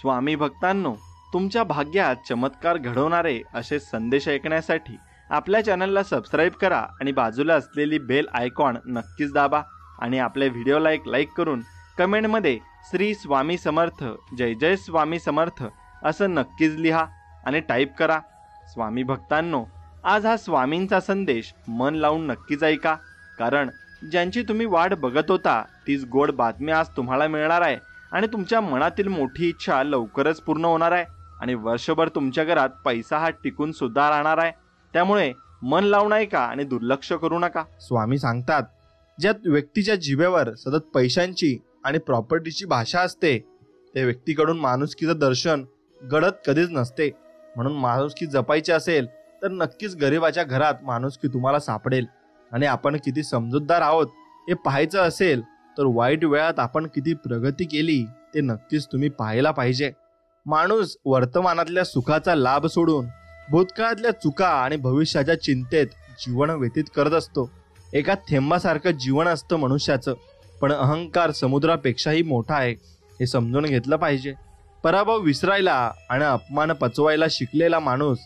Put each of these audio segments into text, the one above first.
स्वामी भक्तांनो, तुमच्या भाग्यात चमत्कार घडवणारे असे संदेश ऐकण्यासाठी आपल्या चॅनलला सबस्क्राईब करा आणि बाजूला असलेली बेल आयकॉन नक्कीच दाबा आणि आपल्या व्हिडिओला एक लाईक करून कमेंटमध्ये श्री स्वामी समर्थ, जय जय स्वामी समर्थ असं नक्कीच लिहा आणि टाईप करा। स्वामी भक्तांनो, आज हा स्वामींचा संदेश मन लावून नक्कीच ऐका, कारण ज्यांची तुम्ही वाट बघत होता तीच गोड बातमी आज तुम्हाला मिळणार आहे आणि तुमच्या मनातील मोठी इच्छा लवकरच पूर्ण होणार आहे आणि वर्षभर तुमच्या घरात पैसा हा टिकून सुद्धा राहणार आहे। त्यामुळे मन लावून ऐका आणि दुर्लक्ष करू नका। स्वामी सांगतात, ज्या व्यक्तीच्या जिभेवर सतत पैशांची आणि प्रॉपर्टीची भाषा असते त्या व्यक्तीकडून माणुसकीचं दर्शन घडत कधीच नसते। म्हणून माणुसकी जपायची असेल तर नक्कीच गरिबाच्या घरात माणुसकी तुम्हाला सापडेल। आणि आपण किती समजूतदार आहोत हे पाहायचं असेल तर वाईट वेळात आपण किती प्रगती केली ते नक्कीच तुम्ही पाहायला पाहिजे। माणूस वर्तमानातल्या सुखाचा लाभ सोडून भूतकाळातल्या चुका आणि भविष्याच्या चिंतेत जीवन व्यतीत करत असतो। एका थेंबासारखं जीवन असतं मनुष्याचं, पण अहंकार समुद्रापेक्षाही मोठा आहे हे समजून घेतलं पाहिजे। पराभव विसरायला आणि अपमान पचवायला शिकलेला माणूस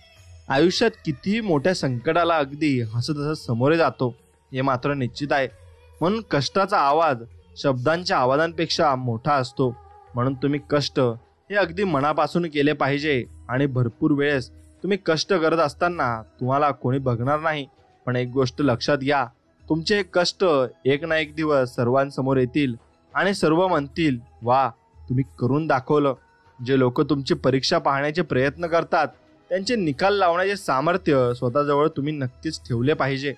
आयुष्यात कितीही मोठ्या संकटाला अगदी हसत हसत सामोरे जातो हे मात्र निश्चित आहे। म्हणून कष्टाचा आवाज शब्दांच्या आवाजांपेक्षा मोठा असतो। म्हणून तुम्ही कष्ट हे अगदी मनापासून केले पाहिजे आणि भरपूर वेळेस तुम्ही कष्ट करत असताना तुम्हाला कोणी बघणार नाही, पण एक गोष्ट लक्षात घ्या, तुमचे कष्ट एक ना एक दिवस सर्वांसमोर येतील आणि सर्व म्हणतील, वा तुम्ही करून दाखवलं। जे लोक तुमची परीक्षा पाहण्याचे प्रयत्न करतात त्यांचे निकाल लावण्याचे सामर्थ्य स्वतःजवळ तुम्ही नक्कीच ठेवले पाहिजे।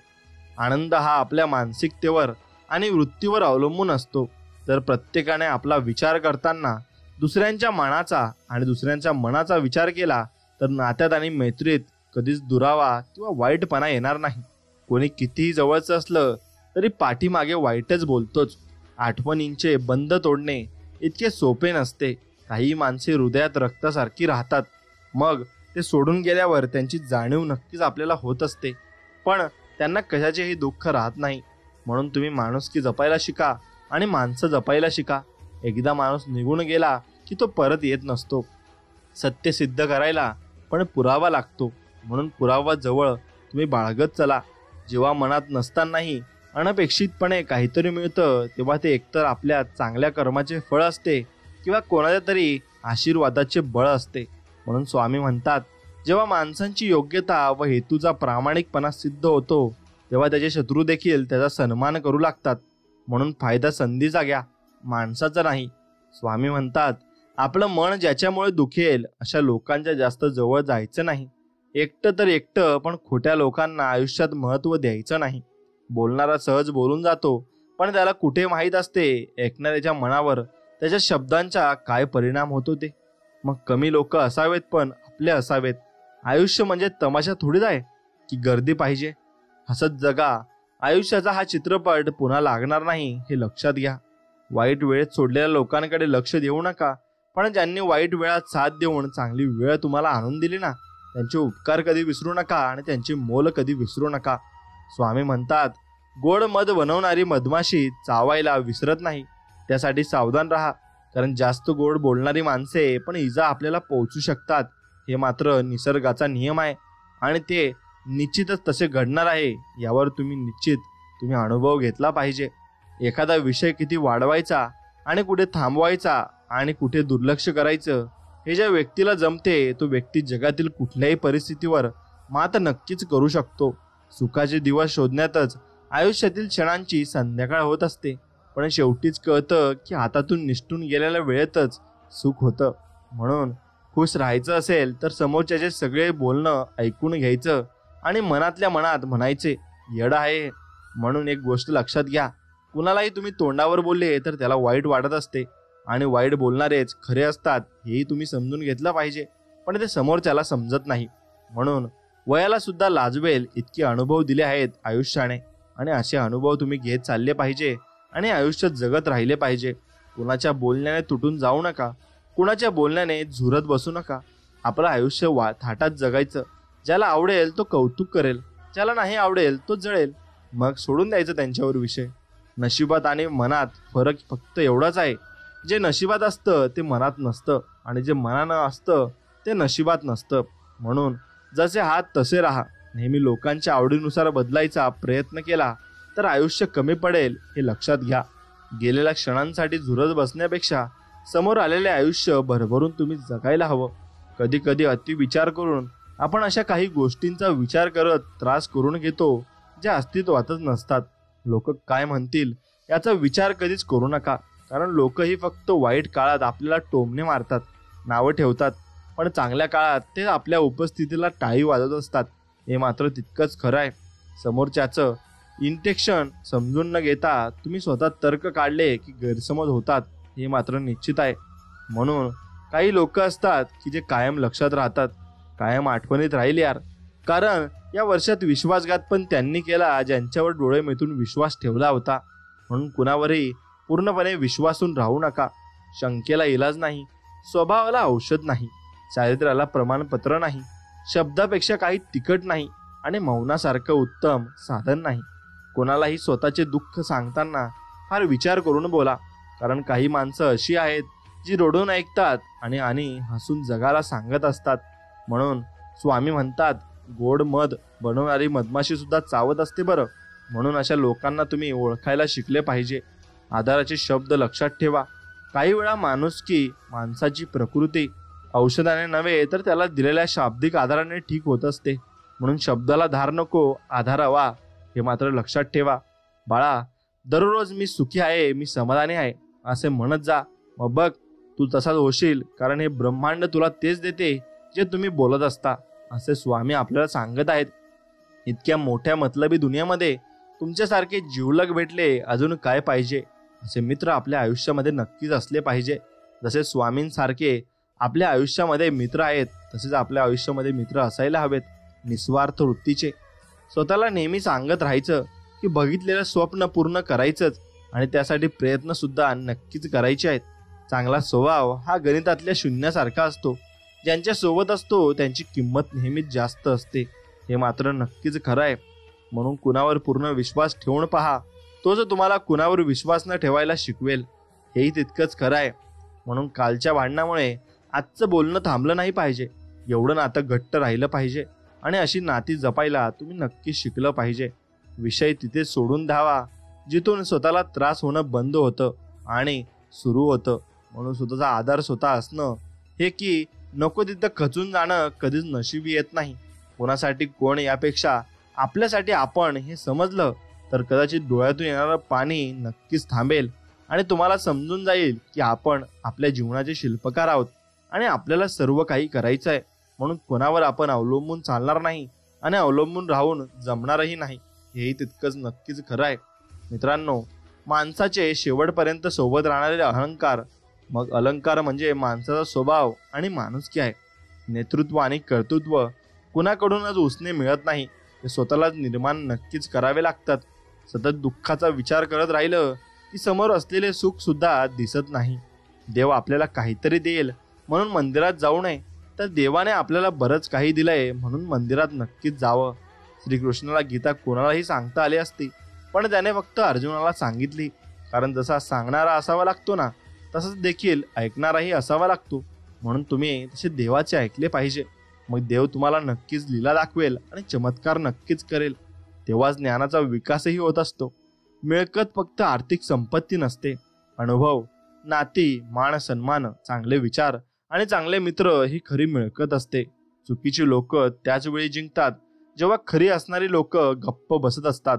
आनंद हा आपल्या मानसिकतेवर आणि वृत्तीवर अवलंबून असतो। जर प्रत्येकाने आपला विचार करताना दुसऱ्यांच्या मनाचा आणि दुसऱ्यांच्या मनाचा विचार केला तर नात्यात आणि मैत्रीत कधीच दुरावा किंवा वाईटपणा येणार नाही। कोणी कितीही जवळचं असलं तरी पाठीमागे वाईटच बोलतोच। आठवणींचे बंध तोडणे इतके सोपे नसते। काही माणसे हृदयात रक्तासारखी राहतात, मग ते सोडून गेल्यावर त्यांची जाणीव नक्कीच आपल्याला होत असते, पण त्यांना कशाचेही दुःख राहत नाही। म्हणून तुम्ही माणुसकी जपायला शिका आणि माणसं जपायला शिका। एकदा माणूस निघून गेला की तो परत येत नसतो। सत्य सिद्ध करायला पण पुरावा लागतो, म्हणून पुरावा जवळ तुम्ही बाळगत चला। जेव्हा मनात नसतानाही अनपेक्षितपणे काहीतरी मिळतं तेव्हा ते एकतर आपल्या चांगल्या कर्माचे फळ असते किंवा कोणाच्या तरी आशीर्वादाचे बळ असते। म्हणून स्वामी म्हणतात, जेव्हा माणसांची योग्यता व हेतूचा प्रामाणिकपणा सिद्ध होतो तेव्हा त्याचे शत्रू देखील त्याचा सन्मान करू लागतात। म्हणून फायदा संधीचा घ्या, माणसाचा नाही। स्वामी म्हणतात, आपलं मन ज्याच्यामुळे दुखेल अशा लोकांच्या जास्त जवळ जायचं नाही। एकटं तर एकटं, पण खोट्या लोकांना आयुष्यात महत्त्व द्यायचं नाही। बोलणारा सहज बोलून जातो, पण त्याला कुठे माहीत असते ऐकणाऱ्याच्या मनावर त्याच्या शब्दांचा काय परिणाम होतो ते। मग कमी लोक असावेत पण आपले असावेत। आयुष्य म्हणजे तमाशा थोडीच आहे की गर्दी पाहिजे। हसत जगा, आयुष्याचा हा चित्रपट पुन्हा लागणार नाही हे लक्षात घ्या। वाईट वेळेत सोडलेल्या लोकांकडे लक्ष देऊ नका, पण ज्यांनी वाईट वेळात साथ देऊन चांगली वेळ तुम्हाला आणून दिली ना, त्यांचे उपकार कधी विसरू नका आणि त्यांचे मोल कधी विसरू नका। स्वामी म्हणतात, गोड मध बनवणारी मधमाशी चावायला विसरत नाही, त्यासाठी सावधान राहा, कारण जास्त गोड बोलणारी माणसे पण इजा आपल्याला पोहोचू शकतात। हे मात्र निसर्गाचा नियम आहे आणि ते निश्चितच तसे घडणार आहे यावर तुम्ही अनुभव घेतला पाहिजे। एखादा विषय किती वाढवायचा आणि कुठे थांबवायचा आणि कुठे दुर्लक्ष करायचं हे ज्या व्यक्तीला जमते तो व्यक्ती जगातील कुठल्याही परिस्थितीवर मात नक्कीच करू शकतो। सुखाचे दिवस शोधण्यातच आयुष्यातील क्षणांची संध्याकाळ होत असते, पण शेवटीच कळतं की हातातून निसटून गेलेल्या वेळेतच सुख होतं। म्हणून खुश राहायचं असेल तर समोरच्याचे सगळे बोलणं ऐकून घ्यायचं आणि मनातल्या मनात म्हणायचे, येड आहे। म्हणून एक गोष्ट लक्षात घ्या, कुणालाही तुम्ही तोंडावर बोलले तर त्याला वाईट वाटत असते आणि वाईट बोलणारेच खरे असतात हेही तुम्ही समजून घेतलं पाहिजे, पण ते समोरच्याला समजत नाही। म्हणून वयाला सुद्धा लाजवेल इतके अनुभव दिले आहेत आयुष्याने आणि असे अनुभव तुम्ही घेत चालले पाहिजे आणि आयुष्यात जगत राहिले पाहिजे। कुणाच्या बोलण्याने तुटून जाऊ नका, कुणाच्या बोलण्याने झुरत बसू नका। आपलं आयुष्य थाटात जगायचं। ज्याला आवडेल तो कौतुक करेल, ज्याला नाही आवडेल तो जळेल, मग सोडून द्यायचं त्यांच्यावर विषय। नशिबात आणि मनात फरक फक्त एवढाच आहे, जे नशिबात असतं ते मनात नसतं। आणि जे मनानं असतं ते नशिबात नसतं. म्हणून जसे आहात तसे राहा. नेहमी लोकांच्या आवडीनुसार बदलायचा प्रयत्न केला तर आयुष्य कमी पडेल हे लक्षात घ्या. गेलेल्या क्षणांसाठी झुरत बसण्यापेक्षा समोर आलेले आयुष्य भरभरून तुम्ही जगायला हवं. कधी कधी अति विचार करून आपण अशा काही गोष्टींचा विचार करत त्रास करून घेतो ज्या अस्तित्वातच नसतात. लोक काय म्हणतील याचा विचार कधीच करू नका, कारण लोकही फक्त वाईट काळात आपल्याला टोमणे मारतात, नावं ठेवतात, पण चांगल्या काळात ते आपल्या उपस्थितीला टाळी वाजवत असतात. हे मात्र तितकंच खरं आहे. समोरच्याचं इंटेन्शन समजून न घेता तुम्ही स्वतः तर्क काढले की गैरसमज होतात हे मात्र निश्चित आहे. म्हणून काही लोक असतात की जे कायम लक्षात राहतात, कायम आठवणीत राहील यार. कारण या वर्षात विश्वासघात पण त्यांनी केला ज्यांच्यावर डोळे मिटून विश्वास ठेवला होता. म्हणून कुणावरही पूर्णपणे विश्वासून राहू नका. शंकेला इलाज नाही, स्वभावाला औषध नाही, चारित्र्याला प्रमाणपत्र नाही, शब्दापेक्षा काही तिखट नाही आणि मौनासारखं उत्तम साधन नाही. कोणालाही स्वतःचे दुःख सांगताना फार विचार करून बोला, कारण काही माणसं अशी आहेत जी रडून ऐकतात आणि हसून जगाला सांगत असतात. म्हणून स्वामी म्हणतात, गोड मध बनवणारी मधमाशी सुद्धा चावत असते बरं. म्हणून अशा लोकांना तुम्ही ओळखायला शिकले पाहिजे. आधाराचे शब्द लक्षात ठेवा. काही वेळा माणुसकी, माणसाची प्रकृती औषधाने नव्हे तर त्याला दिलेल्या शाब्दिक आधाराने ठीक होत असते. म्हणून शब्दाला धार नको, आधार हवा, हे मात्र लक्षात ठेवा. बाळा, दररोज मी सुखी आहे, मी समाधानी आहे असे म्हणत जा. मग बघ तू तसाच होशील, कारण हे ब्रह्मांड तुला तेच देते जे तुम्ही बोलत असता, असे स्वामी आपल्याला सांगत आहेत. इतक्या मोठ्या मतलबी दुनियामध्ये तुमच्यासारखे जिवलग भेटले अजून काय पाहिजे. असे मित्र आपल्या आयुष्यामध्ये नक्कीच असले पाहिजे. जसे स्वामींसारखे आपल्या आयुष्यामध्ये मित्र आहेत तसेच आपल्या आयुष्यामध्ये मित्र असायला हवेत, निस्वार्थ वृत्तीचे. स्वतःला नेहमी सांगत राहायचं की बघितलेलं स्वप्न पूर्ण करायचंच आणि त्यासाठी प्रयत्न सुद्धा नक्कीच करायचे आहेत. चांगला स्वभाव हा गणितातल्या शून्यासारखा असतो. ज्यांच्या सोबत असतो त्यांची किंमत नेहमीच जास्त असते, हे मात्र नक्कीच खरं आहे. म्हणून कुणावर पूर्ण विश्वास ठेवून पहा, तो जो तुम्हाला कुणावर विश्वास न ठेवायला शिकवेल, हेही तितकंच खरं आहे. म्हणून कालच्या भांडणामुळे आजचं बोलणं थांबलं नाही पाहिजे. एवढं नातं घट्ट राहिलं पाहिजे आणि अशी नाती जपायला तुम्ही नक्की शिकलं पाहिजे. विषय तिथे सोडून द्यावा जिथून स्वतःला त्रास होणं बंद होतं आणि सुरू होतं. म्हणून स्वतःचा आधार स्वतः असणं, हे की नको तिथं खचून जाणं कधीच नशिबी येत नाही. कोणासाठी कोण यापेक्षा आपल्यासाठी आपण हे समजलं तर कदाचित डोळ्यातून येणारं पाणी नक्कीच थांबेल आणि तुम्हाला समजून जाईल की आपण आपल्या जीवनाचे शिल्पकार आहोत आणि आपल्याला सर्व काही करायचं आहे. म्हणून कोणावर आपण अवलंबून चालणार नाही आणि अवलंबून राहून जमणारही नाही, हेही तितकंच नक्कीच खरं आहे. मित्रांनो, माणसाचे शेवटपर्यंत सोबत राहणारे अहंकार, मग अलंकार म्हणजे माणसाचा स्वभाव आणि माणुसकी आहे. नेतृत्व आणि कर्तृत्व कुणाकडूनच उसने मिळत नाही, ते स्वतःलाच निर्माण नक्कीच करावे लागतात. सतत दुःखाचा विचार करत राहिलं की समोर असलेले सुख सुद्धा दिसत नाही. देव आपल्याला काहीतरी देईल म्हणून मंदिरात जाऊ नये, तर देवाने आपल्याला बरंच काही दिलंय म्हणून मंदिरात नक्कीच जावं. श्रीकृष्णाला गीता कोणालाही सांगता आली असती, पण त्याने फक्त अर्जुनाला सांगितली, कारण जसा सांगणारा असावा लागतो ना, तसंच देखील ऐकणाराही असावा लागतो. म्हणून तुम्ही तसे देवाचे ऐकले पाहिजे. मग देव तुम्हाला नक्कीच लीला दाखवेल आणि चमत्कार नक्कीच करेल. तेव्हाच ज्ञानाचा विकासही होत असतो. मिळकत फक्त आर्थिक संपत्ती नसते. अनुभव, नाती, मान सन्मान, चांगले विचार आणि चांगले मित्र ही खरी मिळकत असते. चुकीची लोक त्याच वेळी जिंकतात जेव्हा खरी असणारी लोक गप्प बसत असतात.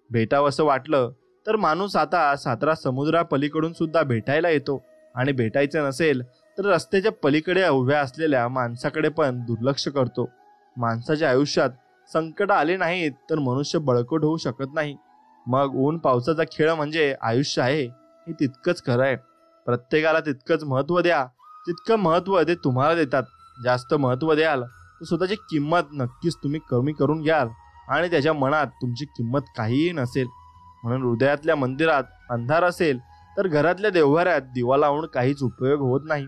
भेटावंसं वाटलं तर माणूस आता 7 समुद्रापलीकडून सुद्धा भेटायला येतो आणि भेटायचं नसेल तर रस्त्याच्या पलीकडे उभ्या असलेल्या माणसाकडे पण दुर्लक्ष करतो. माणसाच्या आयुष्यात संकट आले नाहीत तर मनुष्य बळकट होऊ शकत नाही. मग ऊन पावसाचा खेळ म्हणजे आयुष्य आहे, हे तितकंच खरं आहे. प्रत्येकाला तितकंच महत्त्व द्या जितकं महत्त्व ते तुम्हाला देतात. जास्त महत्त्व द्याल तर स्वतःची किंमत नक्कीच तुम्ही कमी करून घ्याल आणि त्याच्या मनात तुमची किंमत काहीही नसेल. म्हणून हृदयातल्या मंदिरात अंधार असेल तर घरातल्या देव्हाऱ्यात दिवा लावून काहीच उपयोग होत नाही.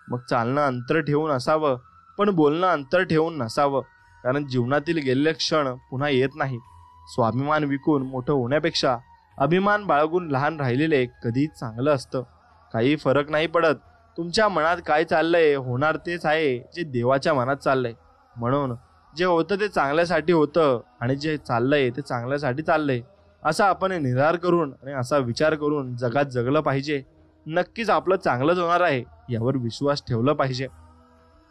मग चालणं अंतर ठेवून असावं, पण बोलणं अंतर ठेवून नसावं, कारण जीवनातील गेलेले क्षण पुन्हा येत नाहीत. स्वाभिमान विकून मोठं होण्यापेक्षा अभिमान बाळगून लहान राहिलेले कधीच चांगलं असतं. काही फरक नाही पडत तुमच्या मनात काय चाललंय होणार तेच आहे जे देवाच्या मनात चाललंय. म्हणून जे होतं ते चांगल्यासाठी होतं आणि जे चाललंय ते चांगल्यासाठी चाललंय असा आपण निर्धार करून आणि असा विचार करून जगात जगलं पाहिजे. नक्कीच आपलं चांगलंच होणार आहे यावर विश्वास ठेवला पाहिजे.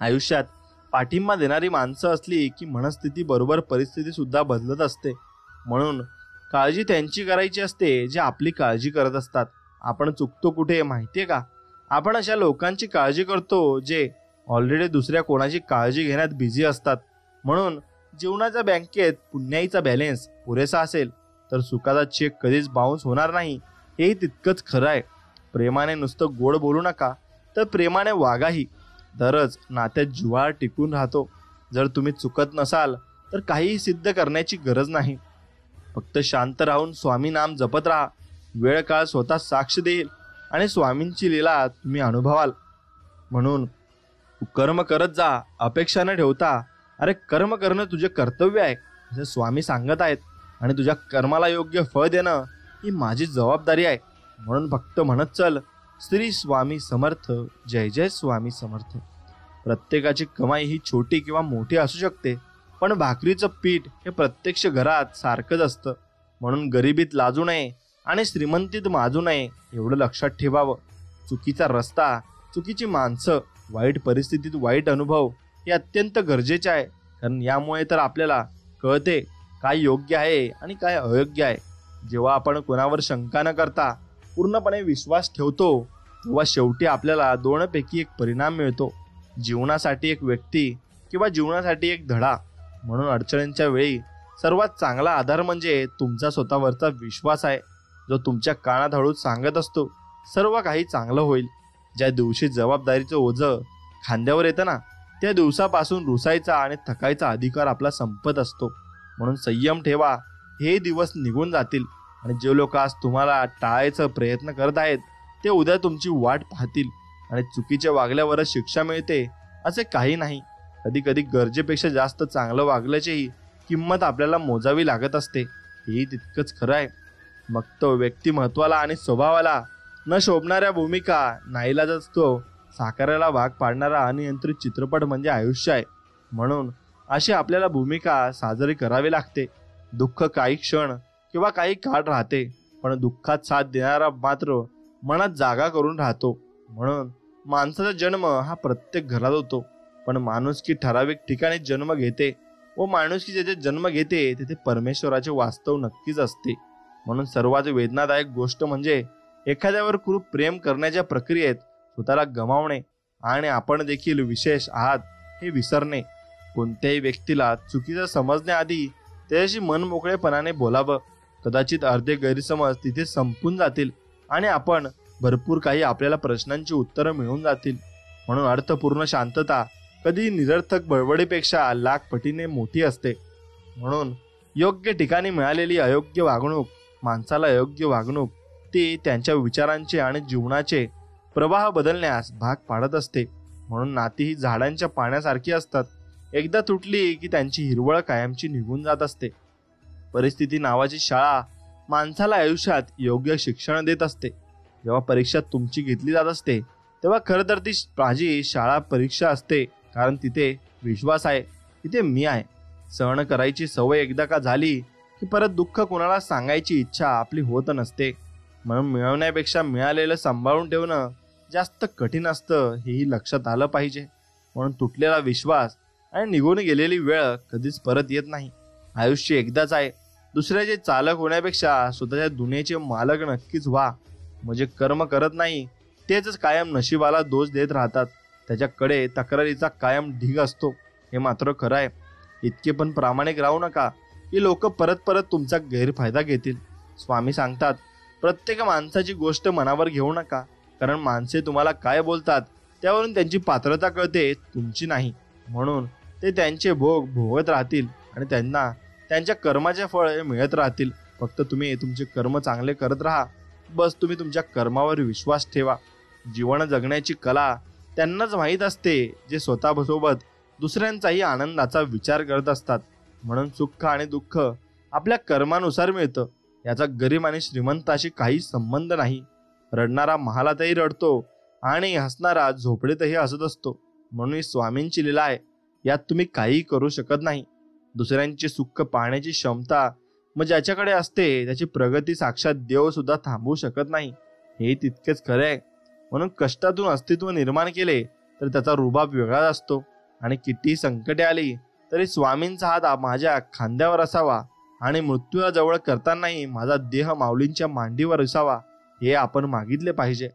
आयुष्यात पाठिंबा देणारी माणसं असली की मनस्थिती बरोबर परिस्थिती सुद्धा बदलत असते. म्हणून काळजी त्यांची करायची असते जे आपली काळजी करत असतात. आपण चुकतो कुठे माहितीये का? आपण अशा लोकांची काळजी करतो जे ऑलरेडी दुसऱ्या कोणाची काळजी घेण्यात बिझी असतात. म्हणून जीवनाच्या बँकेत पुण्याईचा बॅलेन्स पुरेसा असेल तर सुखाचा चेक कधीच बाउन्स होणार नाही हेही तितकंच खरं आहे. प्रेमाने नुसतं गोड बोलू नका तर प्रेमाने वागाही. तरच नात्यात जिव्हाळा टिकून राहतो. जर तुम्ही चुकत नसाल तर काहीही सिद्ध करण्याची गरज नाही. फक्त शांत राहून स्वामी नाम जपत राहा. वेळ काळ स्वतः साक्ष देईल आणि स्वामींची लीला तुम्ही अनुभवाल. म्हणून तू कर्म करत जा, अपेक्षा न ठेवता. अरे कर्म करणं तुझे कर्तव्य आहे असे स्वामी सांगत आहेत आणि तुझ्या कर्माला योग्य फळ देणं ही माझी जबाबदारी आहे. म्हणून फक्त म्हणत चल, श्री स्वामी समर्थ, जय जय स्वामी समर्थ. प्रत्येकाची कमाई ही छोटी किंवा मोठी असू शकते, पण भाकरीचं पीठ हे प्रत्यक्ष घरात सारखंच असतं. म्हणून गरिबीत लाजू नये आणि श्रीमंतीत माजू नये एवढं लक्षात ठेवावं. चुकीचा रस्ता, चुकीची माणसं, वाईट परिस्थितीत वाईट अनुभव हे अत्यंत गरजेचे आहे. कारण यामुळे तर आपल्याला कळते काय योग्य आहे आणि काय अयोग्य आहे. जेव्हा आपण कोणावर शंका न करता पूर्णपणे विश्वास ठेवतो तेव्हा शेवटी आपल्याला दोनपैकी एक परिणाम मिळतो. जीवनासाठी एक व्यक्ती किंवा जीवनासाठी एक धडा. म्हणून अडचणींच्या वेळी सर्वात चांगला आधार म्हणजे तुमचा स्वतःवरचा विश्वास आहे, जो तुमच्या कानात हळूच सांगत असतो सर्व काही चांगलं होईल. ज्या दिवशी जबाबदारीचं ओझं खांद्यावर येतं ना त्या दिवसापासून रुसायचा आणि थकायचा अधिकार आपला संपत असतो. म्हणून संयम ठेवा, हे दिवस निघून जातील आणि जे लोक आज तुम्हाला टाळायचा प्रयत्न करत आहेत ते उद्या तुमची वाट पाहतील. आणि चुकीच्या वागल्यावरच शिक्षा मिळते असे काही नाही. कधी कधी गरजेपेक्षा जास्त चांगलं वागल्याचीही किंमत आपल्याला मोजावी लागत असते. हेही तितकंच खरं आहे. मग तो व्यक्तिमत्वाला आणि स्वभावाला न शोभणाऱ्या भूमिका नाईलाज असतो साकारायला भाग पाडणारा अनियंत्रित चित्रपट म्हणजे आयुष्य आहे. म्हणून अशी आपल्याला भूमिका साजरी करावी लागते. दुःख काही क्षण किंवा काही काळ राहते, पण दुःखात साथ देणारा मात्र मनात जागा करून राहतो. म्हणून माणसाचा जन्म हा प्रत्येक घरात होतो, पण माणुसकी ठराविक ठिकाणी जन्म घेते व माणुसकी जेथे जन्म घेते तेथे परमेश्वराचे वास्तव नक्कीच असते. म्हणून सर्वात वेदनादायक गोष्ट म्हणजे एखाद्यावर खूप प्रेम करण्याच्या प्रक्रियेत स्वतःला गमावणे आणि आपण देखील विशेष आहात हे विसरणे. कोणत्याही व्यक्तीला चुकीचं समजण्याआधी त्याच्याशी मनमोकळेपणाने बोलावं. कदाचित अर्धे गैरसमज तिथे संपून जातील आणि आपण भरपूर काही आपल्याला प्रश्नांची उत्तरं मिळून जातील. म्हणून अर्थपूर्ण शांतता कधी निरर्थक बडबडीपेक्षा लाख पटीने मोठी असते. म्हणून योग्य ठिकाणी मिळालेली अयोग्य वागणूक माणसाला योग्य वागणूक ती त्यांच्या विचारांचे आणि जीवनाचे प्रवाह बदलण्यास भाग पाडत असते. म्हणून नाती ही झाडांच्या पाण्यासारखी असतात. एकदा तुटली की त्यांची हिरवळ कायमची निघून जात असते. परिस्थिती नावाची शाळा माणसाला आयुष्यात योग्य शिक्षण देत असते. जेव्हा परीक्षा तुमची घेतली जात असते तेव्हा खरं तर ती माझी शाळा परीक्षा असते, कारण तिथे विश्वास आहे, तिथे मी आहे. सहन करायची सवय एकदा का झाली की परत दुःख कोणाला सांगायची इच्छा आपली होत नसते. म्हणून मिळवण्यापेक्षा मिळालेलं सांभाळून ठेवणं जास्त कठीण असतं हेही लक्षात आलं पाहिजे. म्हणून तुटलेला विश्वास आणि निघून गेलेली वेळ कधीच परत येत नाही. आयुष्य एकदाच आहे. दुसऱ्याचे चालक होण्यापेक्षा स्वतःच्या दुनियेचे मालक नक्कीच व्हा. म्हणजे कर्म करत नाही तेच कायम नशिबाला दोष देत राहतात. त्याच्याकडे तक्रारीचा कायम ढीग असतो. हे मात्र खरं आहे. इतके पण प्रामाणिक राहू नका की लोक परत परत तुमचा गैरफायदा घेतील. स्वामी सांगतात प्रत्येक माणसाची गोष्ट मनावर घेऊ नका, कारण माणसे तुम्हाला काय बोलतात त्यावरून त्यांची पात्रता कळते, तुमची नाही. म्हणून ते त्यांचे भोग भोगत राहतील आणि त्यांना त्यांच्या कर्माचे फळ हे मिळत राहतील. फक्त तुम्ही तुमचे कर्म चांगले करत राहा. बस तुम्ही तुमच्या कर्मावर विश्वास ठेवा. जीवन जगण्याची कला त्यांनाच माहीत असते जे स्वतःसोबत दुसऱ्यांचाही आनंदाचा विचार करत असतात. म्हणून सुख आणि दुःख आपल्या कर्मानुसार मिळतं. याचा गरीब आणि श्रीमंताशी काही संबंध नाही. रडणारा महालातही रडतो आणि हसणारा झोपडीतही हसत असतो. म्हणून ही स्वामींची लीला आहे. यात तुम्ही काही करू शकत नाही. दुसऱ्यांचे सुख पाहण्याची क्षमता मग ज्याच्याकडे असते त्याची प्रगती साक्षात देव सुद्धा थांबवू शकत नाही, हे तितकेच खरे आहे. म्हणून कष्टातून अस्तित्व निर्माण केले तर त्याचा रुबाब वेगळाच असतो. आणि किती संकटे आली तरी स्वामींचा हात माझ्या खांद्यावर असावा आणि मृत्यूला जवळ करतानाही माझा देह माऊलींच्या मांडीवर असावा, हे आपण मागितले पाहिजे.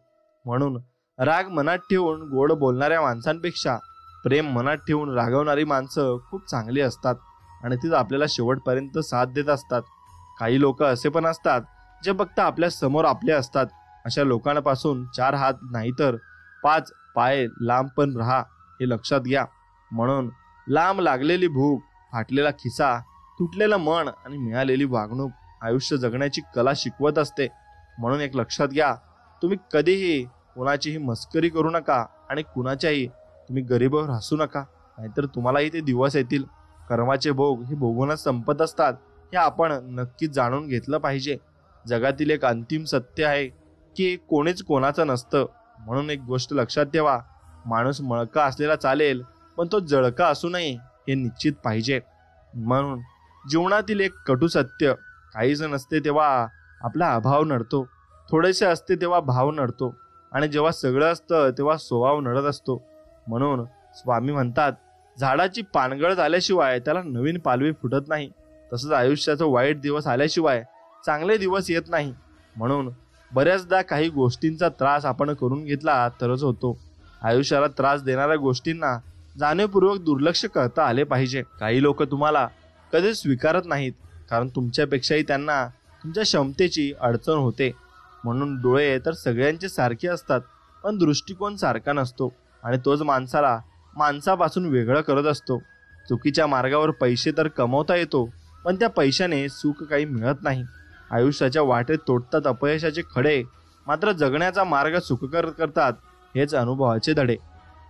म्हणून राग मनात ठेवून गोड बोलणाऱ्या माणसांपेक्षा प्रेम मनात ठेवून रागवणारी माणसं खूप चांगली असतात आणि तीच आपल्याला शेवटपर्यंत साथ देत असतात. काही लोक असे पण असतात जे फक्त आपल्या समोर आपले असतात. अशा लोकांपासून 4 हात नाहीतर 5 पाय लांब पण राहा, हे लक्षात घ्या. म्हणून लांब लागलेली भूक, फाटलेला खिसा, तुटलेलं मन आणि मिळालेली वागणूक आयुष्य जगण्याची कला शिकवत असते. म्हणून एक लक्षात घ्या, तुम्ही कधीही कुणाचीही मस्करी करू नका आणि कुणाच्याही तुम्ही गरीबावर हसू नका, नाहीतर तुम्हालाही ते दिवस येतील. कर्माचे भोग हे भोगूनच संपत असतात, हे आपण नक्कीच जाणून घेतलं पाहिजे. जगातील एक अंतिम सत्य आहे की कोणीच कोणाचं नसतं. म्हणून एक गोष्ट लक्षात ठेवा, माणूस मळका असलेला चालेल पण तो जळका असू नये, हे निश्चित पाहिजे. म्हणून जीवनातील एक कटू सत्य, काहीच नसते तेव्हा आपला अभाव नडतो, थोडेसे असते तेव्हा भाव नडतो आणि जेव्हा सगळं असतं तेव्हा स्वभाव नडत असतो. म्हणून स्वामी म्हणतात, झाडाची पानगळ झाल्याशिवाय त्याला नवीन पालवी फुटत नाही, तसंच आयुष्याचा वाईट दिवस आल्याशिवाय चांगले दिवस येत नाही. म्हणून बऱ्याचदा काही गोष्टींचा त्रास आपण करून घेतला तरच होतो. आयुष्याला त्रास देणाऱ्या गोष्टींना जाणीवपूर्वक दुर्लक्ष करता आले पाहिजे. काही लोक तुम्हाला कधीच स्वीकारत नाहीत कारण तुमच्यापेक्षाही त्यांना तुमच्या क्षमतेची अडचण होते. म्हणून डोळे तर सगळ्यांचे सारखे असतात पण दृष्टिकोन सारखा नसतो आणि तोच माणसाला माणसापासून वेगळं करत असतो. चुकीच्या मार्गावर पैसे तर कमवता येतो पण त्या पैशाने सुख काही मिळत नाही. आयुष्याच्या वाटेत तोडतात अपयशाचे खडे, मात्र जगण्याचा मार्ग सुखकर करतात, हेच अनुभवाचे धडे.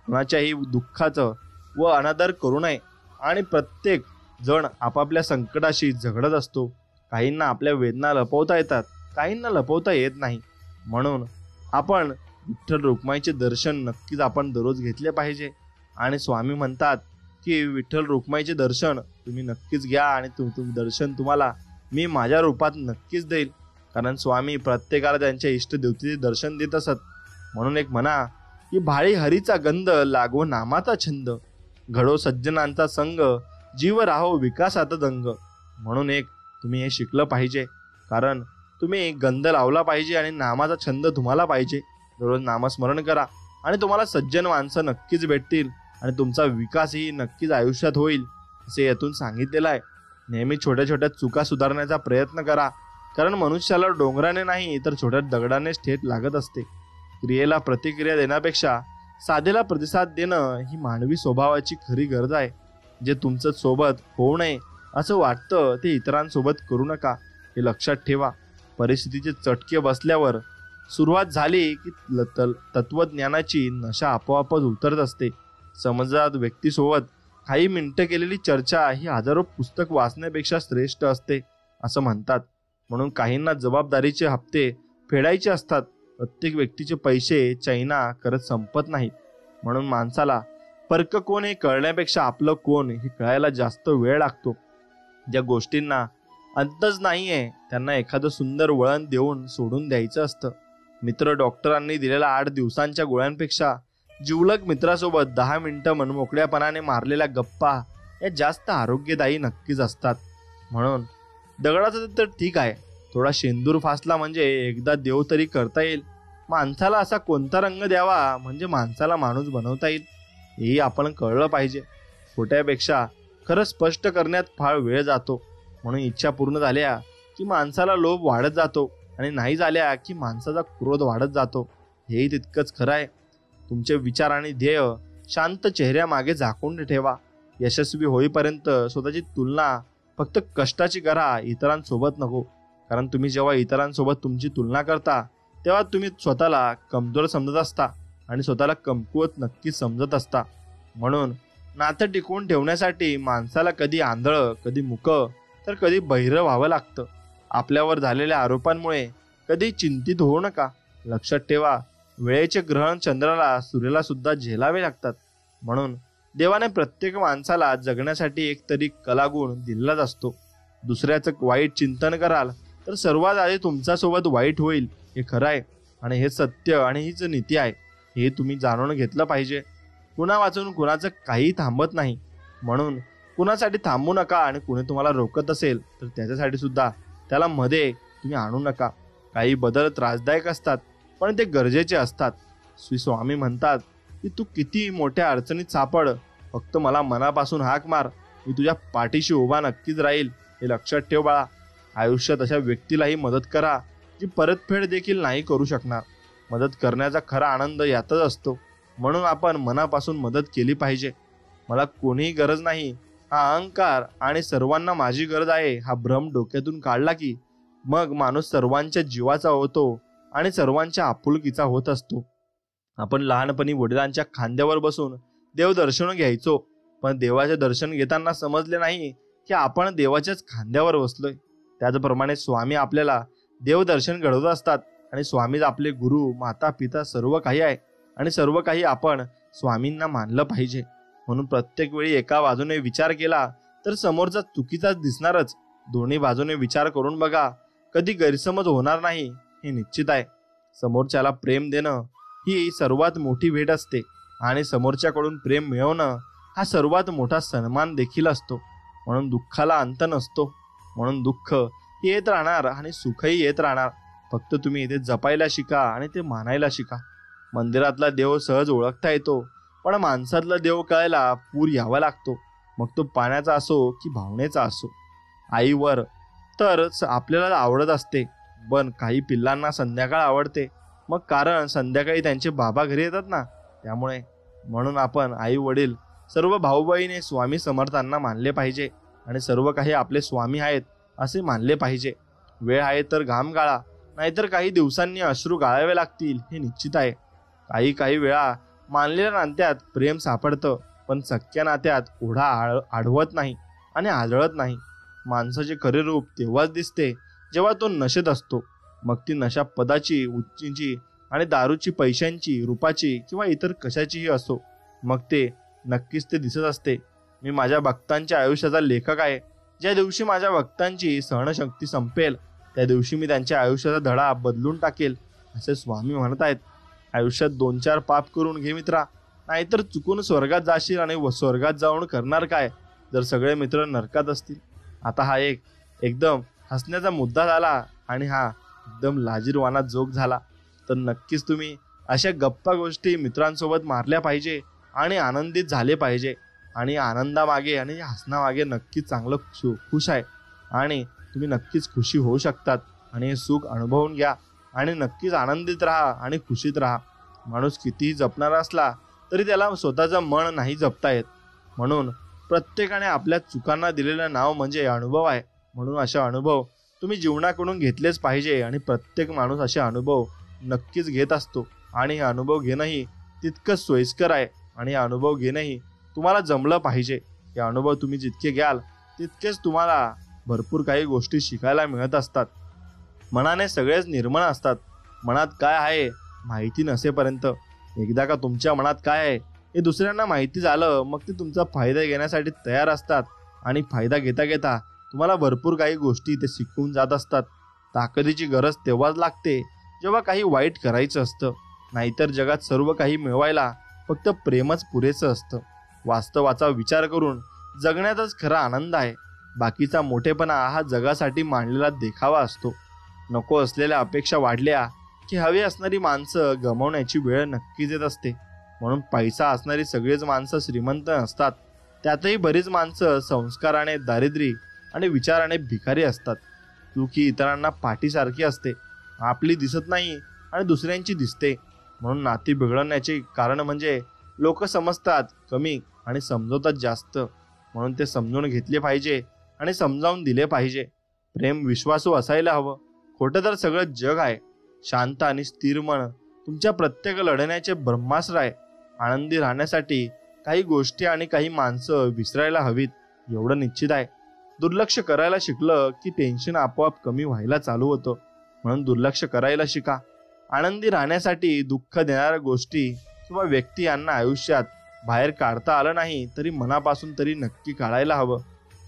कुणाच्याही दुःखाचं व अनादर करू नये आणि प्रत्येक जण आपापल्या संकटाशी झगडत असतो. काहींना आपल्या वेदना लपवता येतात, काहींना लपवता येत नाही. म्हणून आपण विठ्ठल रुक्माईचे दर्शन नक्कीच आपण दररोज घेतले पाहिजे. आणि स्वामी म्हणतात की विठ्ठल रुक्माईचे दर्शन तुम्ही नक्कीच घ्या आणि दर्शन तुम्हाला मी माझ्या रूपात नक्कीच देईल. कारण स्वामी प्रत्येकाला त्यांच्या इष्टदेवतेचे दर्शन देत असत. म्हणून एक म्हणा की भाळी हरीचा गंध, लागो नामाचा छंद, घडो सज्जनांचा संग, जीव राहो विकासात दंग. म्हणून एक तुम्ही हे शिकलं पाहिजे, कारण तुम्ही गंध लावला पाहिजे आणि नामाचा छंद तुम्हाला पाहिजे. दररोज नामस्मरण करा आणि तुम्हाला सज्जन माणसं नक्कीच भेटतील आणि तुमचा विकासही नक्कीच आयुष्यात होईल, असे यातून सांगितलेलं आहे. नेहमी छोट्या छोट्या चुका सुधारण्याचा प्रयत्न करा, कारण मनुष्याला डोंगराने नाही तर छोट्या दगडानेच ठेच लागत असते. क्रियेला प्रतिक्रिया देण्यापेक्षा साधेला प्रतिसाद देणं ही मानवी स्वभावाची खरी गरज आहे. जे तुमचं सोबत होऊ नये असं वाटतं ते इतरांसोबत करू नका, हे लक्षात ठेवा. परिस्थितीचे चटके बसल्यावर सुरुवात झाली की तत्वज्ञानाची नशा आपोआपच उतरत असते. समजात व्यक्तीसोबत काही मिनिटं केलेली चर्चा ही हजारो पुस्तक वाचण्यापेक्षा श्रेष्ठ असते असं म्हणतात. म्हणून काहींना जबाबदारीचे हप्ते फेडायचे असतात. प्रत्येक व्यक्तीचे पैसे चैना करत संपत नाहीत. म्हणून माणसाला परक कोण हे कळण्यापेक्षा आपलं कोण हे कळायला जास्त वेळ लागतो. ज्या गोष्टींना अंतच नाहीये त्यांना एखादं सुंदर वळण देऊन सोडून द्यायचं असतं. मित्र डॉक्टरांनी दिलेल्या 8 दिवसांच्या गोळ्यांपेक्षा जिवलग मित्रासोबत 10 मिनिटं मनमोकळ्यापणाने मारलेल्या गप्पा या जास्त आरोग्यदायी नक्कीच असतात. म्हणून दगडाचं तर ठीक आहे, थोडा शेंदूर फासला म्हणजे एकदा देव तरी करता येईल. माणसाला असा कोणता रंग द्यावा म्हणजे माणसाला माणूस बनवता येईल, हेही आपण कळलं पाहिजे. खोट्यापेक्षा खरं स्पष्ट करण्यात फार वेळ जातो. म्हणून इच्छा पूर्ण झाल्या की माणसाला लोभ वाढत जातो आणि नाही झाल्या की माणसाचा क्रोध वाढत जातो, हेही तितकंच खरं आहे. तुमचे विचार आणि ध्येय शांत चेहऱ्यामागे झाकून ठेवा. यशस्वी होईपर्यंत स्वतःची तुलना फक्त कष्टाची करा, इतरांसोबत नको. कारण तुम्ही जेव्हा इतरांसोबत तुमची तुलना करता तेव्हा तुम्ही स्वतःला कमजोर समजत असता आणि स्वतःला कमकुवत नक्कीच समजत असता. म्हणून नातं टिकवून ठेवण्यासाठी माणसाला कधी आंधळं, कधी मुकं तर कधी बहिरं व्हावं लागतं. आपल्यावर झालेल्या आरोपांमुळे कधी चिंतित होऊ नका. लक्षात ठेवा, वेळेचे ग्रहण चंद्राला सूर्याला सुद्धा झेलावे लागतात. म्हणून देवाने प्रत्येक माणसाला जगण्यासाठी एक तरी कलागुण दिलेलाच असतो. दुसऱ्याचं वाईट चिंतन कराल तर सर्वात आधी तुमच्यासोबत वाईट होईल, हे खरं आहे आणि हे सत्य आणि हीच नीती आहे. हे तुम्ही जाणून घेतलं पाहिजे. कुणा वाचून कुणाचं काही थांबत नाही, म्हणून कुणासाठी थांबू नका आणि कुणी तुम्हाला रोखत असेल तर त्याच्यासाठी सुद्धा त्याला मध्ये तुम्ही आणू नका. काही बदल त्रासदायक असतात पण ते गरजेचे असतात. श्री स्वामी म्हणतात की तू किती मोठ्या अडचणीत सापड, फक्त मला मनापासून हाक मार, मी तुझ्या पाठीशी उभा नक्कीच राहील. हे लक्षात ठेव बाळा. आयुष्यात अशा व्यक्तीलाही मदत करा जी परतफेड देखील नाही करू शकणार. मदत करण्याचा खरा आनंद यातच असतो. म्हणून आपण मनापासून मदत केली पाहिजे. मला कोणीही गरज नाही हा अहंकार आणि सर्वांना माझी गरज आहे हा भ्रम डोक्यातून काढला की मग माणूस सर्वांच्या जीवाचा होतो आणि सर्वांच्या आपुलकीचा होत असतो. आपण लहानपणी वडिलांच्या खांद्यावर बसून देवदर्शन घ्यायचो, पण देवाचे दर्शन घेताना समजले नाही की आपण देवाच्याच खांद्यावर बसलोय. त्याचप्रमाणे स्वामी आपल्याला देवदर्शन घडवत असतात आणि स्वामीच आपले गुरु, माता, पिता सर्व काही आहे आणि सर्व काही आपण स्वामींना मानलं पाहिजे. म्हणून प्रत्येक वेळी एका बाजूने विचार केला तर समोरचा चुकीचाच दिसणारच. दोन्ही बाजूने विचार करून बघा, कधी गैरसमज होणार नाही हे निश्चित आहे. समोरच्याला प्रेम देणं ही सर्वात मोठी भेट असते आणि समोरच्याकडून प्रेम मिळवणं हा सर्वात मोठा सन्मान देखील असतो. म्हणून दुःखाला अंत नसतो. म्हणून दुःख येत राहणार आणि सुखही येत राहणार. फक्त तुम्ही ते जपायला शिका आणि ते मानायला शिका. मंदिरातला देव सहज ओळखता येतो, पण माणसातला देव कळायला पूर यावा लागतो. मग तो पाण्याचा असो की भावनेचा असो. आईवर तर आपल्याला आवडत असते, पण काही पिल्लांना संध्याकाळ आवडते. मग कारण संध्याकाळी त्यांचे बाबा घरी येतात ना, त्यामुळे. म्हणून आपण आई वडील सर्व भाऊ बहिणी स्वामी समर्थांना मानले पाहिजे आणि सर्व काही आपले स्वामी आहेत असे मानले पाहिजे. वेळ आहे तर घाम गाळा, नाहीतर काही दिवसांनी अश्रू गाळावे लागतील हे निश्चित आहे. काही वेळा मानलेल्या नात्यात प्रेम सापडतं, पण सख्या नात्यात ओढा आढळत नाही आणि आढळत नाही. माणसाचे खरे रूप तेव्हाच दिसते जेव्हा तो नशेत असतो. मग ती नशा पदाची, उच्चीची आणि दारूची, पैशांची, रूपाची किंवा इतर कशाचीही असो, मग ते नक्कीच ते दिसत असते. मी माझ्या भक्तांच्या आयुष्याचा लेखक आहे. ज्या दिवशी माझ्या भक्तांची सहनशक्ती संपेल त्या दिवशी मी त्यांच्या आयुष्याचा धडा बदलून टाकेल असे स्वामी म्हणत आहेत. आयुष्यात 2-4 पाप करून घे मित्रा, नाहीतर चुकून स्वर्गात जाशील आणि स्वर्गात जाऊन करणार काय जर सगळे मित्र नरकात असतील. आता हा एकदम हसण्याचा मुद्दा झाला आणि हा एकदम लाजीरवाना जोक झाला. तर नक्कीच तुम्ही अशा गप्पा गोष्टी मित्रांसोबत मारल्या पाहिजे आणि आनंदित झाले पाहिजे. आणि आनंदामागे आणि हसण्यामागे नक्कीच चांगलं खुश आहे आणि तुम्ही नक्कीच खुशी होऊ शकतात. आणि हे सुख अनुभवून घ्या आणि नक्कीच आनंदित राहा आणि खुशीत राहा. माणूस कितीही जपणारा असला तरी त्याला स्वतःचं मन नाही जपता येत. म्हणून प्रत्येकाने आपल्या चुकांना दिलेलं नाव म्हणजे अनुभव आहे. म्हणून अशा अनुभव तुम्ही जीवनाकडून घेतलेच पाहिजे आणि प्रत्येक माणूस असे अनुभव नक्कीच घेत असतो आणि हे अनुभव घेणंही तितकंच सोयीस्कर आहे आणि हे अनुभव घेणंही तुम्हाला जमलं पाहिजे. हे अनुभव तुम्ही जितके घ्याल तितकेच तुम्हाला भरपूर काही गोष्टी शिकायला मिळत असतात. मनाने सगळेच निर्मळ असतात. मनात काय आहे माहिती नसेपर्यंत. एकदा का तुमच्या मनात काय आहे हे दुसऱ्यांना माहिती झालं, मग ते तुमचा फायदा घेण्यासाठी तयार असतात आणि फायदा घेता घेता तुम्हाला भरपूर काही गोष्टी ते शिकवून जात असतात. ताकदीची गरज तेव्हाच लागते जेव्हा काही वाईट करायचं असतं, नाहीतर जगात सर्व काही मिळवायला फक्त प्रेमच पुरेसं असतं. वास्तवाचा विचार करून जगण्यातच खरा आनंद आहे. बाकीचा मोठेपणा हा जगासाठी मांडलेला देखावा असतो. नको असलेल्या अपेक्षा वाढल्या की हवी असणारी माणसं गमावण्याची वेळ नक्कीच येत असते. म्हणून पैसा असणारी सगळीच माणसं श्रीमंत नसतात. त्यातही बरीच माणसं संस्काराने दारिद्र्य आणि विचाराने भिकारी असतात. चूक ही इतरांना पाठीसारखी असते, आपली दिसत नाही आणि दुसऱ्यांची दिसते. म्हणून नाती बिघडण्याचे कारण म्हणजे लोक समजतात कमी आणि समजवतात जास्त. म्हणून ते समजून घेतले पाहिजे आणि समजावून दिले पाहिजे. प्रेम विश्वासू असायला हवं. खोटं तर सगळं जग आहे. शांत आणि स्थिर मन तुमच्या प्रत्येक लढण्याचे ब्रह्मास्त्र आहे. आनंदी राहण्यासाठी काही गोष्टी आणि काही माणसं विसरायला हवीत एवढं निश्चित आहे. दुर्लक्ष करायला शिकलं की टेन्शन आपोआप कमी व्हायला चालू होतं. म्हणून दुर्लक्ष करायला शिका. आनंदी राहण्यासाठी दुःख देणाऱ्या गोष्टी किंवा व्यक्ती यांना आयुष्यात बाहेर काढता आलं नाही तरी मनापासून तरी नक्की काढायला हवं.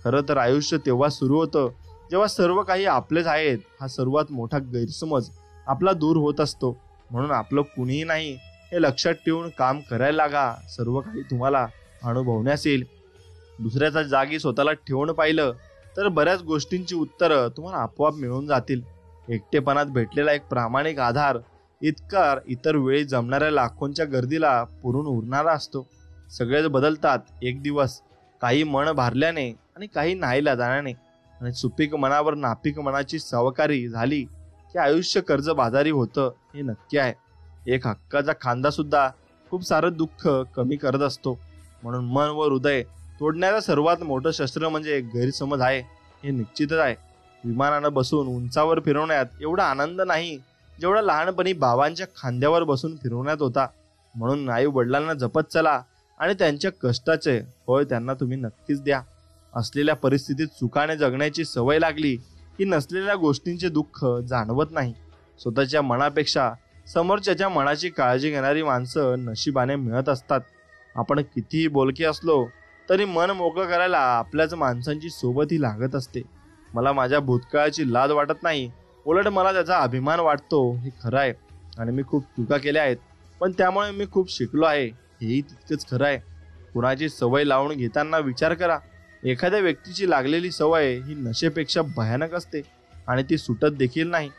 खरं तर आयुष्य तेव्हा सुरू होतं जेव्हा सर्व काही आपलेच आहेत हा सर्वात मोठा गैरसमज आपला दूर होत असतो. म्हणून आपलं कुणीही नाही हे लक्षात ठेवून काम करायला लागा. सर्व काही तुम्हाला अनुभवण्यास येईल. दुसऱ्याच्या जागी स्वतःला ठेवून पाहिलं तर बऱ्याच गोष्टींची उत्तरं तुम्हाला आपोआप मिळून जातील. एकटेपणात भेटलेला एक प्रामाणिक आधार इतका इतर वेळी जमणाऱ्या लाखोंच्या गर्दीला पुरून उरणारा असतो. सगळेच बदलतात एक दिवस, काही मन भारल्याने आणि काही नाईलाजाने. आणि सुपीक मनावर नापीक मनाची सावकारी झाली की आयुष्य कर्जबाजारी होतं हे नक्की आहे. एक हक्काचा खांदा सुद्धा खूप सारं दुःख कमी करत असतो. म्हणून मन व हृदय तोडण्याचं सर्वात मोठं शस्त्र म्हणजे गैरसमज आहे हे निश्चितच आहे. विमानानं बसून उंचावर फिरवण्यात एवढा आनंद नाही जेवढा लहानपणी बाबांच्या खांद्यावर बसून फिरवण्यात होता. म्हणून आई वडिलांना जपत चला आणि त्यांच्या कष्टाचे फळ त्यांना तुम्ही नक्कीच द्या. असलेल्या परिस्थितीत सुखाने जगण्याची सवय लागली की नसलेल्या गोष्टींचे दुःख जाणवत नाही. स्वतःच्या मनापेक्षा समोरच्याच्या मनाची काळजी घेणारी माणसं नशिबाने मिळत असतात. आपण कितीही बोलके असलो तरी मन मोकळं करायला आपल्याच माणसांची सोबतही लागत असते. मला माझ्या भूतकाळाची लाज वाटत नाही, उलट मला त्याचा अभिमान वाटतो हे खरं आहे. आणि मी खूप चुका केल्या आहेत पण त्यामुळे मी खूप शिकलो आहे हेही तितकंच खरं आहे. कुणाची सवय लावून घेताना विचार करा. एखाद्या व्यक्तीची लागलेली सवय ही नशेपेक्षा भयानक असते आणि ती सुटत देखील नाही.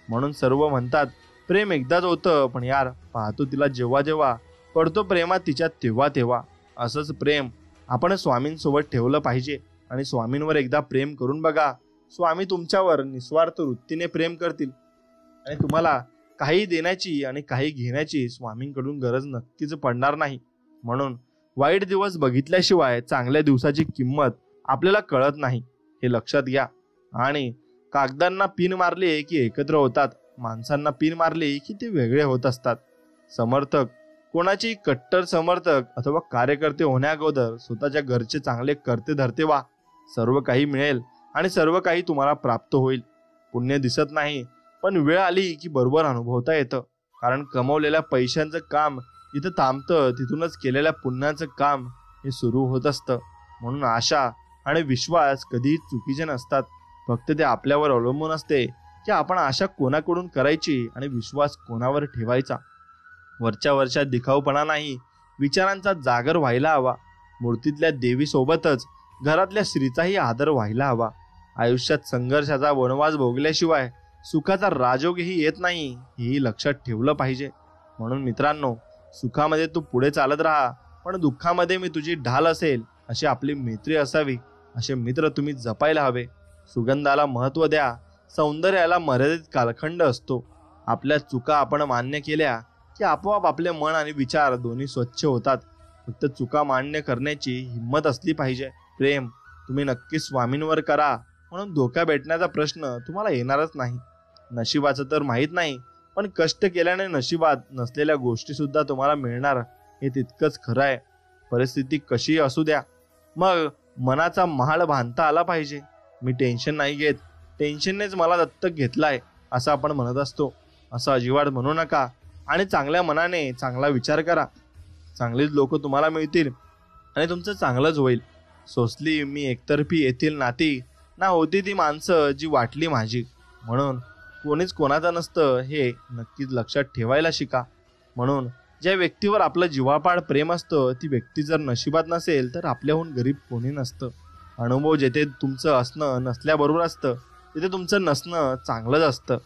म्हणून सर्व म्हणतात प्रेम एकदाच होतं, पण यार पाहतो तिला जेव्हा जेव्हा पडतो प्रेमात तिच्यात तेव्हा तेव्हा. असंच प्रेम आपण स्वामींसोबत ठेवलं पाहिजे. आणि स्वामींवर एकदा प्रेम करून बघा. स्वामी तुमच्यावर निस्वार्थ वृत्तीने प्रेम करतील आणि तुम्हाला काही देण्याची आणि काही घेण्याची स्वामींकडून गरज नक्कीच पडणार नाही. म्हणून वाईट दिवस बघितल्याशिवाय चांगल्या दिवसाची किंमत आपल्याला कळत नाही हे लक्षात घ्या. आणि कागदांना पिन मारले की एकत्र होतात, माणसांना पिन मारली की ते वेगळे होत असतात. समर्थक कोणाची कट्टर समर्थक अथवा कार्यकर्ते होण्याअगोदर स्वतःच्या घरचे चांगले करते धरते व्हा. सर्व काही मिळेल आणि सर्व काही तुम्हाला प्राप्त होईल. पुण्य दिसत नाही पण वेळ आली की बरोबर अनुभवता येतं. कारण कमवलेल्या पैशांचं काम जिथं थांबतं तिथूनच केलेल्या पुण्याचं काम हे सुरू होत असतं. म्हणून आशा आणि विश्वास कधीही चुकीचे नसतात. फक्त ते आपल्यावर अवलंबून असते की आपण आशा कोणाकडून करायची आणि विश्वास कोणावर ठेवायचा. वरच्या वर्षात दिखाऊपणा नाही, विचारांचा जागर व्हायला हवा. मूर्तीतल्या देवीसोबतच घरातल्या स्त्रीचाही आदर व्हायला हवा. आयुष्यात संघर्षाचा वनवास भोगल्याशिवाय सुखाचा राजयोगही येत नाही हेही लक्षात ठेवलं पाहिजे. म्हणून मित्रांनो, सुखामध्ये तू पुढे चालत राहा पण दुःखामध्ये मी तुझी ढाल असेल अशी आपली मैत्री असावी. असे मित्र तुम्ही जपायला हवे. सुगंधाला महत्त्व द्या. सौंदर्याला मर्यादित कालखंड असतो. आपल्या चुका आपण मान्य केल्या की आपोआप आपले मन आणि विचार दोन्ही स्वच्छ होतात. फक्त चुका मान्य करण्याची हिंमत असली पाहिजे. प्रेम तुम्ही नक्की स्वामींवर करा, म्हणून धोका भेटण्याचा प्रश्न तुम्हाला येणारच नाही. नशिबाचं तर माहीत नाही पण कष्ट केल्याने नशिबात नसलेल्या गोष्टी सुद्धा तुम्हाला मिळणार हे तितकंच खरं आहे. परिस्थिती कशी असू द्या, मग मनाचा महाल बांधता आला पाहिजे. मी टेन्शन नाही घेत, टेन्शननेच मला दत्तक घेतलाय असं आपण म्हणत असतो. असं अजिबात म्हणू नका आणि चांगल्या मनाने चांगला विचार करा. चांगलीच लोक तुम्हाला मिळतील आणि तुमचं चांगलंच होईल. सोसली मी एकतर्फी येथील नाती, ना होती ती माणसं जी वाटली माझी. म्हणून कोणीच कोणाचं नसतं हे नक्कीच लक्षात ठेवायला शिका. म्हणून ज्या व्यक्तीवर आपलं जीवापाड प्रेम असतं ती व्यक्ती जर नशिबात नसेल तर आपल्याहून गरीब कोणी नसतं. अनुभव जेथे तुमचं असणं नसल्याबरोबर असतं तिथे तुमचं नसणं चांगलंच असतं.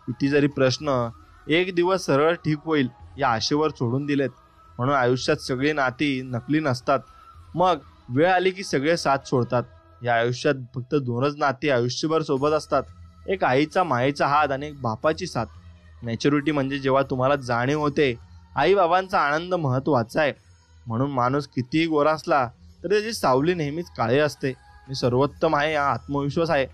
किती जरी प्रश्न एक दिवस सरळ ठीक होईल या आशेवर सोडून दिलेत. म्हणून आयुष्यात सगळी नाती नकली नसतात. मग वेळ आली की सगळे साथ सोडतात. या आयुष्यात फक्त दोनच नाती आयुष्यभर सोबत असतात, एक आईचा मायेचा हात आणि एक बापाची साथ. मॅच्युरिटी म्हणजे जेव्हा तुम्हाला जाणीव होते आई बाबांचा आनंद महत्वाचा आहे. म्हणून माणूस कितीही गोरा असला तरी त्याची सावली नेहमीच काळे असते. मी सर्वोत्तम आहे हा आत्मविश्वास आहे.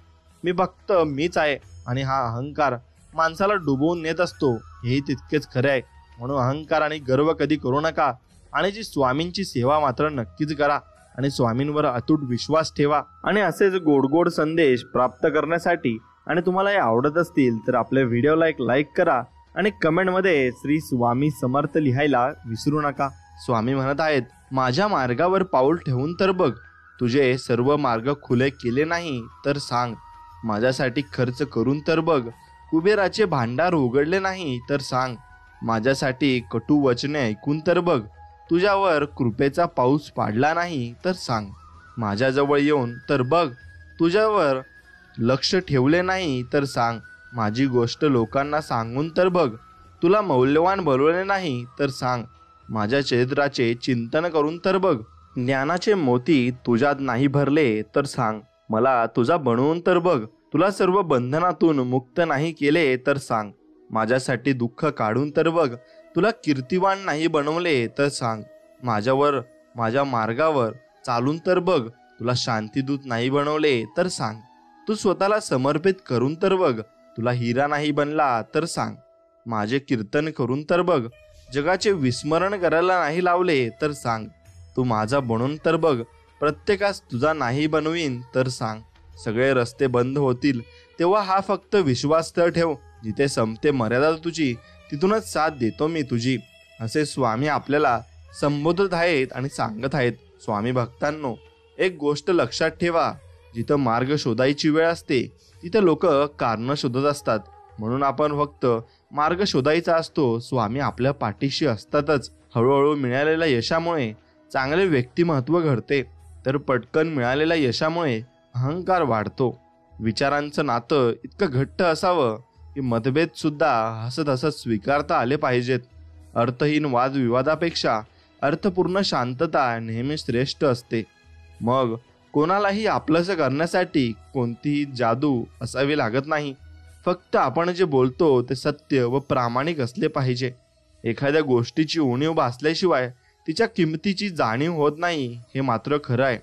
मी फक्त मीच आहे आणि हा अहंकार माणसाला डुबवून नेत असतो हेही तितकेच खरे आहे. म्हणून अहंकार आणि गर्व कधी करू नका आणि जी स्वामींची सेवा मात्र नक्कीच करा आणि स्वामींवर अतूट विश्वास ठेवा. आणि असेच गोड गोड संदेश प्राप्त करण्यासाठी आणि तुम्हाला हे आवडत असतील तर आपल्या व्हिडिओला एक लाईक करा आणि कमेंटमध्ये श्री स्वामी समर्थ लिहायला विसरू नका. स्वामी म्हणत आहेत, माझ्या मार्गावर पाऊल ठेवून तर बघ, तुझे सर्व मार्ग खुले केले नाही तर सांग. माझ्यासाठी खर्च करून तर बघ, कुबेराचे भांडार उघडले नाही तर सांग. माझ्यासाठी कटू वचने ऐकून तर बघ, तुझ्यावर कृपेचा पाऊस पाडला नाही तर सांग. माझ्याजवळ येऊन तर बघ, तुझ्यावर लक्ष ठेवले नाही तर सांग. माझी गोष्ट लोकांना सांगून तर बघ, तुला मौल्यवान बनवले नाही तर सांग. माझ्या चरित्राचे चिंतन करून तर बघ, ज्ञानाचे मोती तुझ्यात नाही भरले तर सांग. मला तुझा बनवून तर बघ, तुला सर्व बंधनातून मुक्त नाही केले तर सांग. माझ्यासाठी दुःख काढून तर बघ, तुला कीर्तिवान नाही बनवले तर सांग. माझ्या मार्गावर चालून तर बघ, तुला शांतीदूत नाही बनवले तर सांग. तू स्वतःला समर्पित करून तर बघ, तुला हिरा नाही बनला तर सांग. माझे कीर्तन करून तर बघ, जगाचे विस्मरण करायला नाही लावले तर सांग. तू माझा बनून तर बघ, प्रत्येकास तुझा नाही बनवीन तर सांग. सगळे रस्ते बंद होतील तेव्हा हा फक्त विश्वास तर ठेव, जिथे संपते मर्यादा तुझी तिथूनच साथ देतो मी तुझी. असे स्वामी आपल्याला संबोधत आहेत आणि सांगत आहेत. स्वामी भक्तांनो, एक गोष्ट लक्षात ठेवा, जिथं मार्ग शोधायची वेळ असते तिथं लोक कारण शोधत असतात. म्हणून आपण फक्त मार्ग शोधायचा असतो. स्वामी आपल्या पाठीशी असतातच. हळूहळू मिळालेल्या यशामुळे चांगले व्यक्तिमत्व घडते, तर पटकन मिळालेल्या यशामुळे अहंकार वाढतो. विचारांचं नातं इतकं घट्ट असावं की मतभेद सुद्धा हसत हसत स्वीकारता आले पाहिजेत. अर्थहीन वादविवादापेक्षा अर्थपूर्ण शांतता नेहमी श्रेष्ठ असते. मग कोणालाही आपलंसं करण्यासाठी कोणतीही जादू असावी लागत नाही. फक्त आपण जे बोलतो ते सत्य व प्रामाणिक असले पाहिजे. एखाद्या गोष्टीची उणीव भासल्याशिवाय तिच्या किमतीची जाणीव होत नाही, हे मात्र खरं आहे.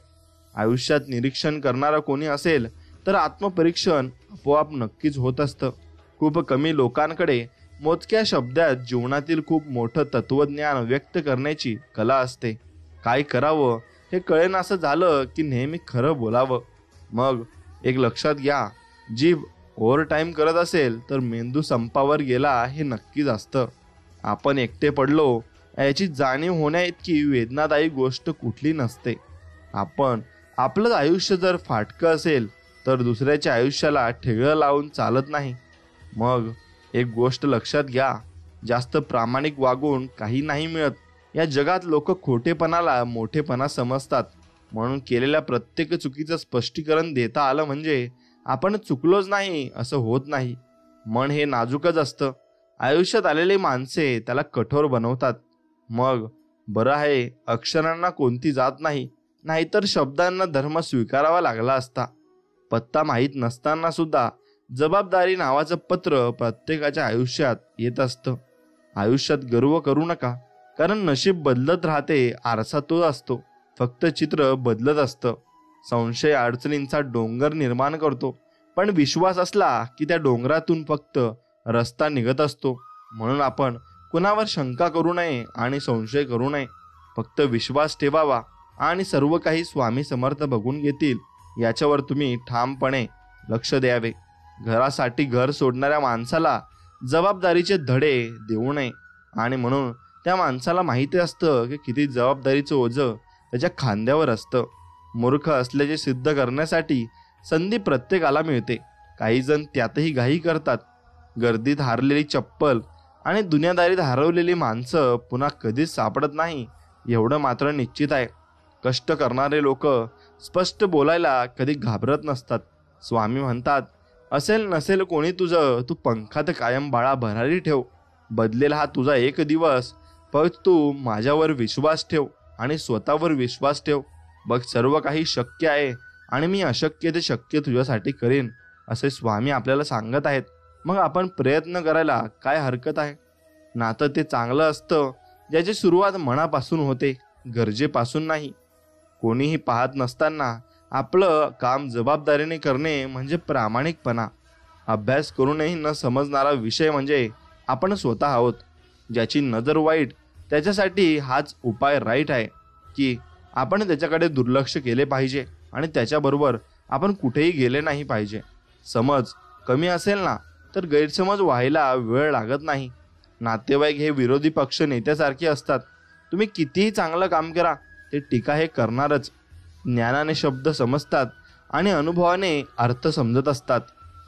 आयुष्यात निरीक्षण करणारा कोणी असेल तर आत्मपरीक्षण आपोआप नक्कीच होत असतं. खूप कमी लोकांकडे मोजक्या शब्दात जीवनातील खूप मोठं तत्वज्ञान व्यक्त करण्याची कला असते. काय करावं हे कळेनासं झालं की नेहमी खरं बोलावं. मग एक लक्षात घ्या, जीभ ओव्हरटाईम करत असेल तर मेंदू संपावर गेला हे नक्कीच असतं. आपण एकटे पडलो याची जाणीव होण्या इतकी वेदनादायी गोष्ट कुठली नसते. आपलं आयुष्य जर फाटकं असेल तर दुसऱ्याच्या आयुष्याला ठेगळं लावून चालत नाही. मग एक गोष्ट लक्षात घ्या, जास्त प्रामाणिक वागून काही नाही मिळत. या जगात लोक खोटेपणाला मोठेपणा समजतात. म्हणून केलेल्या प्रत्येक चुकीचं स्पष्टीकरण देता आलं म्हणजे आपण चुकलोच नाही असं होत नाही. मन हे नाजूकच असतं. आयुष्यात आलेली माणसे त्याला कठोर बनवतात. मग बरं आहे, अक्षरांना कोणती जात नाही, नाहीतर शब्दांना धर्म स्वीकारावा लागला असता. पत्ता माहीत नसताना सुद्धा जबाबदारी नावाचं पत्र प्रत्येकाच्या आयुष्यात येत असतं. आयुष्यात गर्व करू नका, कारण नशीब बदलत राहते, आरसा तो असतो. फक्त चित्र बदलत असतं. संशय अडचणींचा डोंगर निर्माण करतो, पण विश्वास असला की त्या डोंगरातून फक्त रस्ता निघत असतो. म्हणून आपण कुणावर शंका करू नये आणि संशय करू नये. फक्त विश्वास ठेवावा आणि सर्व काही स्वामी समर्थ बघून घेतील याच्यावर तुम्ही ठामपणे लक्ष द्यावे. घरासाठी घर सोडणाऱ्या माणसाला जबाबदारीचे धडे देऊ नये. आणि म्हणून त्या माणसाला माहिती असतं की किती जबाबदारीचं ओझं त्याच्या खांद्यावर असतं. मूर्ख असल्याचे सिद्ध करण्यासाठी संधी प्रत्येकाला मिळते. काही जण त्यातही घाई करतात. गर्दीत हारलेली चप्पल आणि दुनियादारीत हरवलेली माणसं पुन्हा कधीच सापडत नाही, एवढं मात्र निश्चित आहे. कष्ट करणारे लोक स्पष्ट बोलायला कधी घाबरत नसतात. स्वामी म्हणतात, असेल नसेल कोणी तुझं, तू पंखात कायम बाळा भरारी ठेव. बदलेल हा तुझा एक दिवस, फक्त तू माझ्यावर विश्वास ठेव आणि स्वतःवर विश्वास ठेव. बघ, सर्व काही शक्य आहे आणि मी अशक्य ते शक्य तुझ्यासाठी करेन, असे स्वामी आपल्याला सांगत आहेत. मग आपण प्रयत्न करायला काय हरकत आहे? नातं ते चांगलं असतं ज्याची सुरुवात मनापासून होते, गरजेपासून नाही. कोणीही पाहत नसताना आपलं काम जबाबदारीने करणे म्हणजे प्रामाणिकपणा. अभ्यास करूनही न समजणारा विषय म्हणजे आपण स्वतः आहोत. ज्याची नजर वाईट त्याच्यासाठी हाच उपाय राईट आहे की आपण त्याच्याकडे दुर्लक्ष केले पाहिजे आणि त्याच्याबरोबर आपण कुठेही गेले नाही पाहिजे. समज कमी असेल ना तर गैरसमज व्हायला वेळ लागत नाही. नातेवाईक हे विरोधी पक्ष नेत्यासारखे असतात. तुम्ही कितीही चांगलं काम करा, ते टीका हे करणारच. ज्ञानाने शब्द समजतात आणि अनुभवाने अर्थ समजत असतात.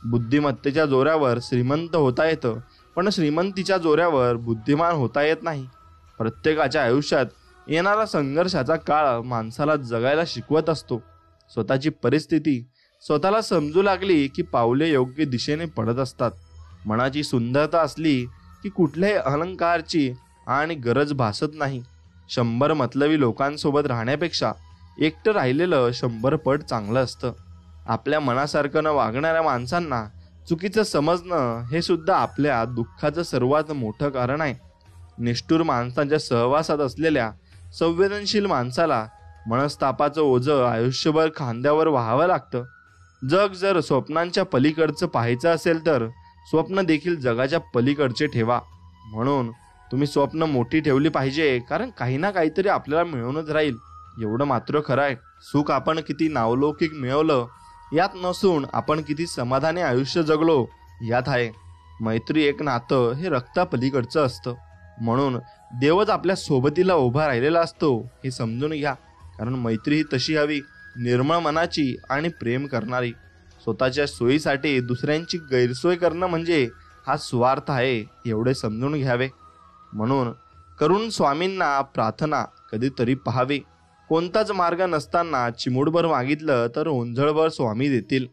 बुद्धिमत्तेच्या जोरावर श्रीमंत होता येतं, पण श्रीमंतीच्या जोरावर बुद्धिमान होता येत नाही. प्रत्येकाच्या आयुष्यात येणारा संघर्षाचा काळ माणसाला जगायला शिकवत असतो. स्वतःची परिस्थिती स्वतःला समजू लागली की पावले योग्य दिशेने पडत असतात. मनाची सुंदरता असली की कुठल्याही अलंकारची आणि गरज भासत नाही. 100 मतलबी लोकांसोबत राहण्यापेक्षा एकटं राहिलेलं 100 पट चांगलं असतं. आपल्या मनासारखं न वागणाऱ्या माणसांना चुकीचं समजणं हे सुद्धा आपल्या दुःखाचं सर्वात मोठं कारण आहे. निष्ठुर माणसांच्या सहवासात असलेल्या संवेदनशील माणसाला मनस्तापाचं ओझं आयुष्यभर खांद्यावर व्हावं लागतं. जग जर स्वप्नांच्या पलीकडचं पाहायचं असेल तर स्वप्न देखील जगाच्या पलीकडचे ठेवा. म्हणून तुम्ही स्वप्न मोठी ठेवली पाहिजे, कारण काही ना काहीतरी आपल्याला मिळूनच राहील एवढं मात्र खरं आहे. सुख आपण किती नावलौकिक मिळवलं यात नसून आपण किती समाधानी आयुष्य जगलो यात आहे. मैत्री एक नातं हे रक्तापलीकडचं असतं. म्हणून देवच आपल्या सोबतीला उभा राहिलेला असतो हे समजून घ्या. कारण मैत्री ही तशी हवी, निर्मळ मनाची आणि प्रेम करणारी. स्वतःच्या सोयीसाठी दुसऱ्यांची गैरसोय करणं म्हणजे हा स्वार्थ आहे एवढे समजून घ्यावे. म्हणून करून स्वामींना प्रार्थना कधीतरी पाहावी. कोणताच मार्ग नसताना चिमूटभर मागितलं तर ओंझळभर स्वामी देतील.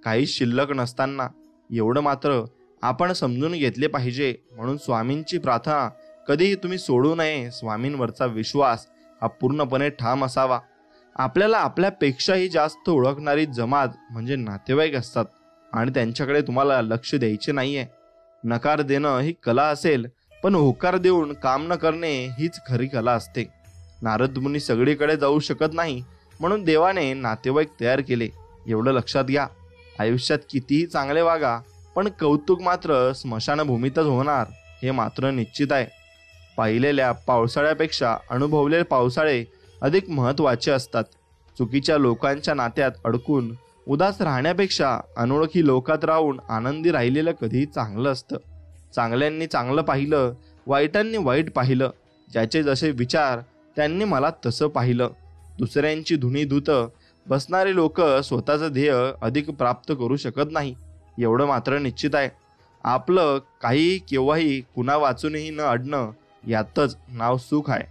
काही शिल्लक नसताना एवढं मात्र आपण समजून घेतले पाहिजे. म्हणून स्वामींची प्रार्थना कधीही तुम्ही सोडू नये. स्वामींवरचा विश्वास हा पूर्णपणे ठाम असावा. आपल्याला आपल्यापेक्षाही जास्त ओळखणारी जमात म्हणजे नातेवाईक असतात आणि त्यांच्याकडे तुम्हाला लक्ष द्यायचे नाहीये. नकार देणं ही कला असेल, पण होकार देऊन काम न करणे हीच खरी कला असते. नारद मुनी सगळीकडे जाऊ शकत नाही, म्हणून देवाने नातेवाईक तयार केले एवढं लक्षात घ्या. आयुष्यात कितीही चांगले वागा, पण कौतुक मात्र स्मशानभूमीतच होणार हे मात्र निश्चित आहे. पाहिलेल्या पावसाळ्यापेक्षा अनुभवलेले पावसाळे अधिक महत्त्वाचे असतात. चुकीच्या लोकांच्या नात्यात अडकून उदास राहण्यापेक्षा अनोळखी लोकात राहून आनंदी राहिलेलं कधीही चांगलं असतं. चांगल्यांनी चांगलं पाहिलं, वाईटांनी वाईट पाहिलं. ज्याचे जसे विचार त्यांनी मला तसं पाहिलं. दुसऱ्यांची धुणी धुत बसणारे लोक स्वतःचं ध्येय अधिक प्राप्त करू शकत नाही एवढं मात्र निश्चित आहे. आपलं काही केव्हाही कुणा वाचूनही न अडणं यातच नाव सुख आहे.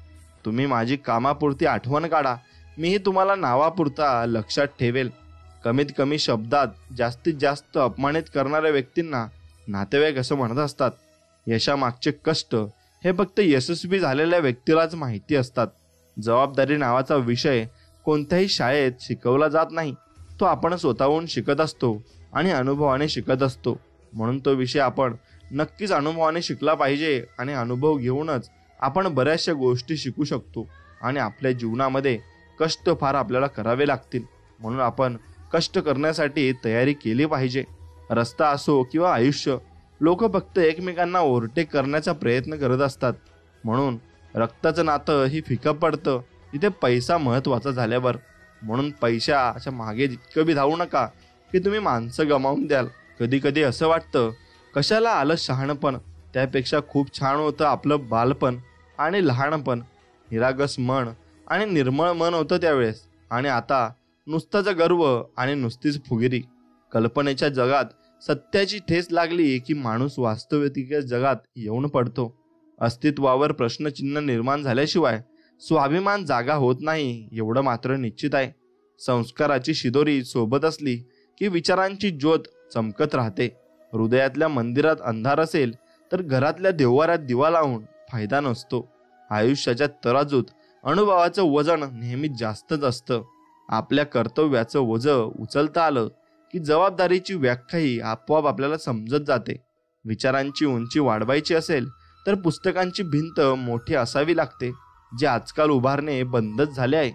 तुम्ही माझी कामापुरती आठवण काढा, मीही तुम्हाला नावापुरता लक्षात ठेवेल. कमीत कमी शब्दात जास्तीत जास्त अपमानित करणाऱ्या व्यक्तींना नातेवाईक असं म्हणत असतात. यशामागचे कष्ट हे फक्त यशस्वी झालेल्या व्यक्तीलाच माहिती असतात. जबाबदारी नावाचा विषय कोणत्याही शाळेत शिकवला जात नाही. तो आपण स्वतःहून शिकत असतो आणि अनुभवाने शिकत असतो. म्हणून तो विषय आपण नक्कीच अनुभवाने शिकला पाहिजे आणि अनुभव घेऊनच आपण बऱ्याचशा गोष्टी शिकू शकतो. आणि आपल्या जीवनामध्ये कष्ट फार आपल्याला करावे लागतील, म्हणून आपण कष्ट करण्यासाठी तयारी केली पाहिजे. रस्ता असो किंवा आयुष्य, लोक फक्त एकमेकांना ओव्हरटेक करण्याचा प्रयत्न करत असतात. म्हणून रक्ताचं नातं ही फिकं पडतं तिथे पैसा महत्त्वाचा झाल्यावर. म्हणून पैशाच्या मागे जितकं बी धावू नका की तुम्ही माणसं गमावून द्याल. कधी कधी असं वाटतं कशाला आलं शहाणपण, त्यापेक्षा खूप छान होतं आपलं बालपण आणि लहानपण. निरागस मन आणि निर्मळ मन होतं त्यावेळेस. आणि आता नुसताचा गर्व आणि नुसतीच फुगिरी. कल्पनेच्या जगात सत्याची ठेस लागली की माणूस वास्तविकतेच्या जगात येऊन पडतो. अस्तित्वावर प्रश्नचिन्ह निर्माण झाल्याशिवाय स्वाभिमान जागा होत नाही एवढं मात्र निश्चित आहे. संस्काराची शिदोरी सोबत असली की विचारांची ज्योत चमकत राहते. हृदयातल्या मंदिरात अंधार असेल तर घरातल्या देव्हाऱ्यात दिवा लावून फायदा नसतो. आयुष्याच्या तराजूत अनुभवाचं वजन नेहमी जास्तच असतं. आपल्या कर्तव्याचं ओझं उचलता आलं की जबाबदारीची व्याख्याही आपोआप आपल्याला समजत जाते. विचारांची उंची वाढवायची असेल तर पुस्तकांची भिंत मोठी असावी लागते, जे आजकाल उभारणे बंदच झाले आहे.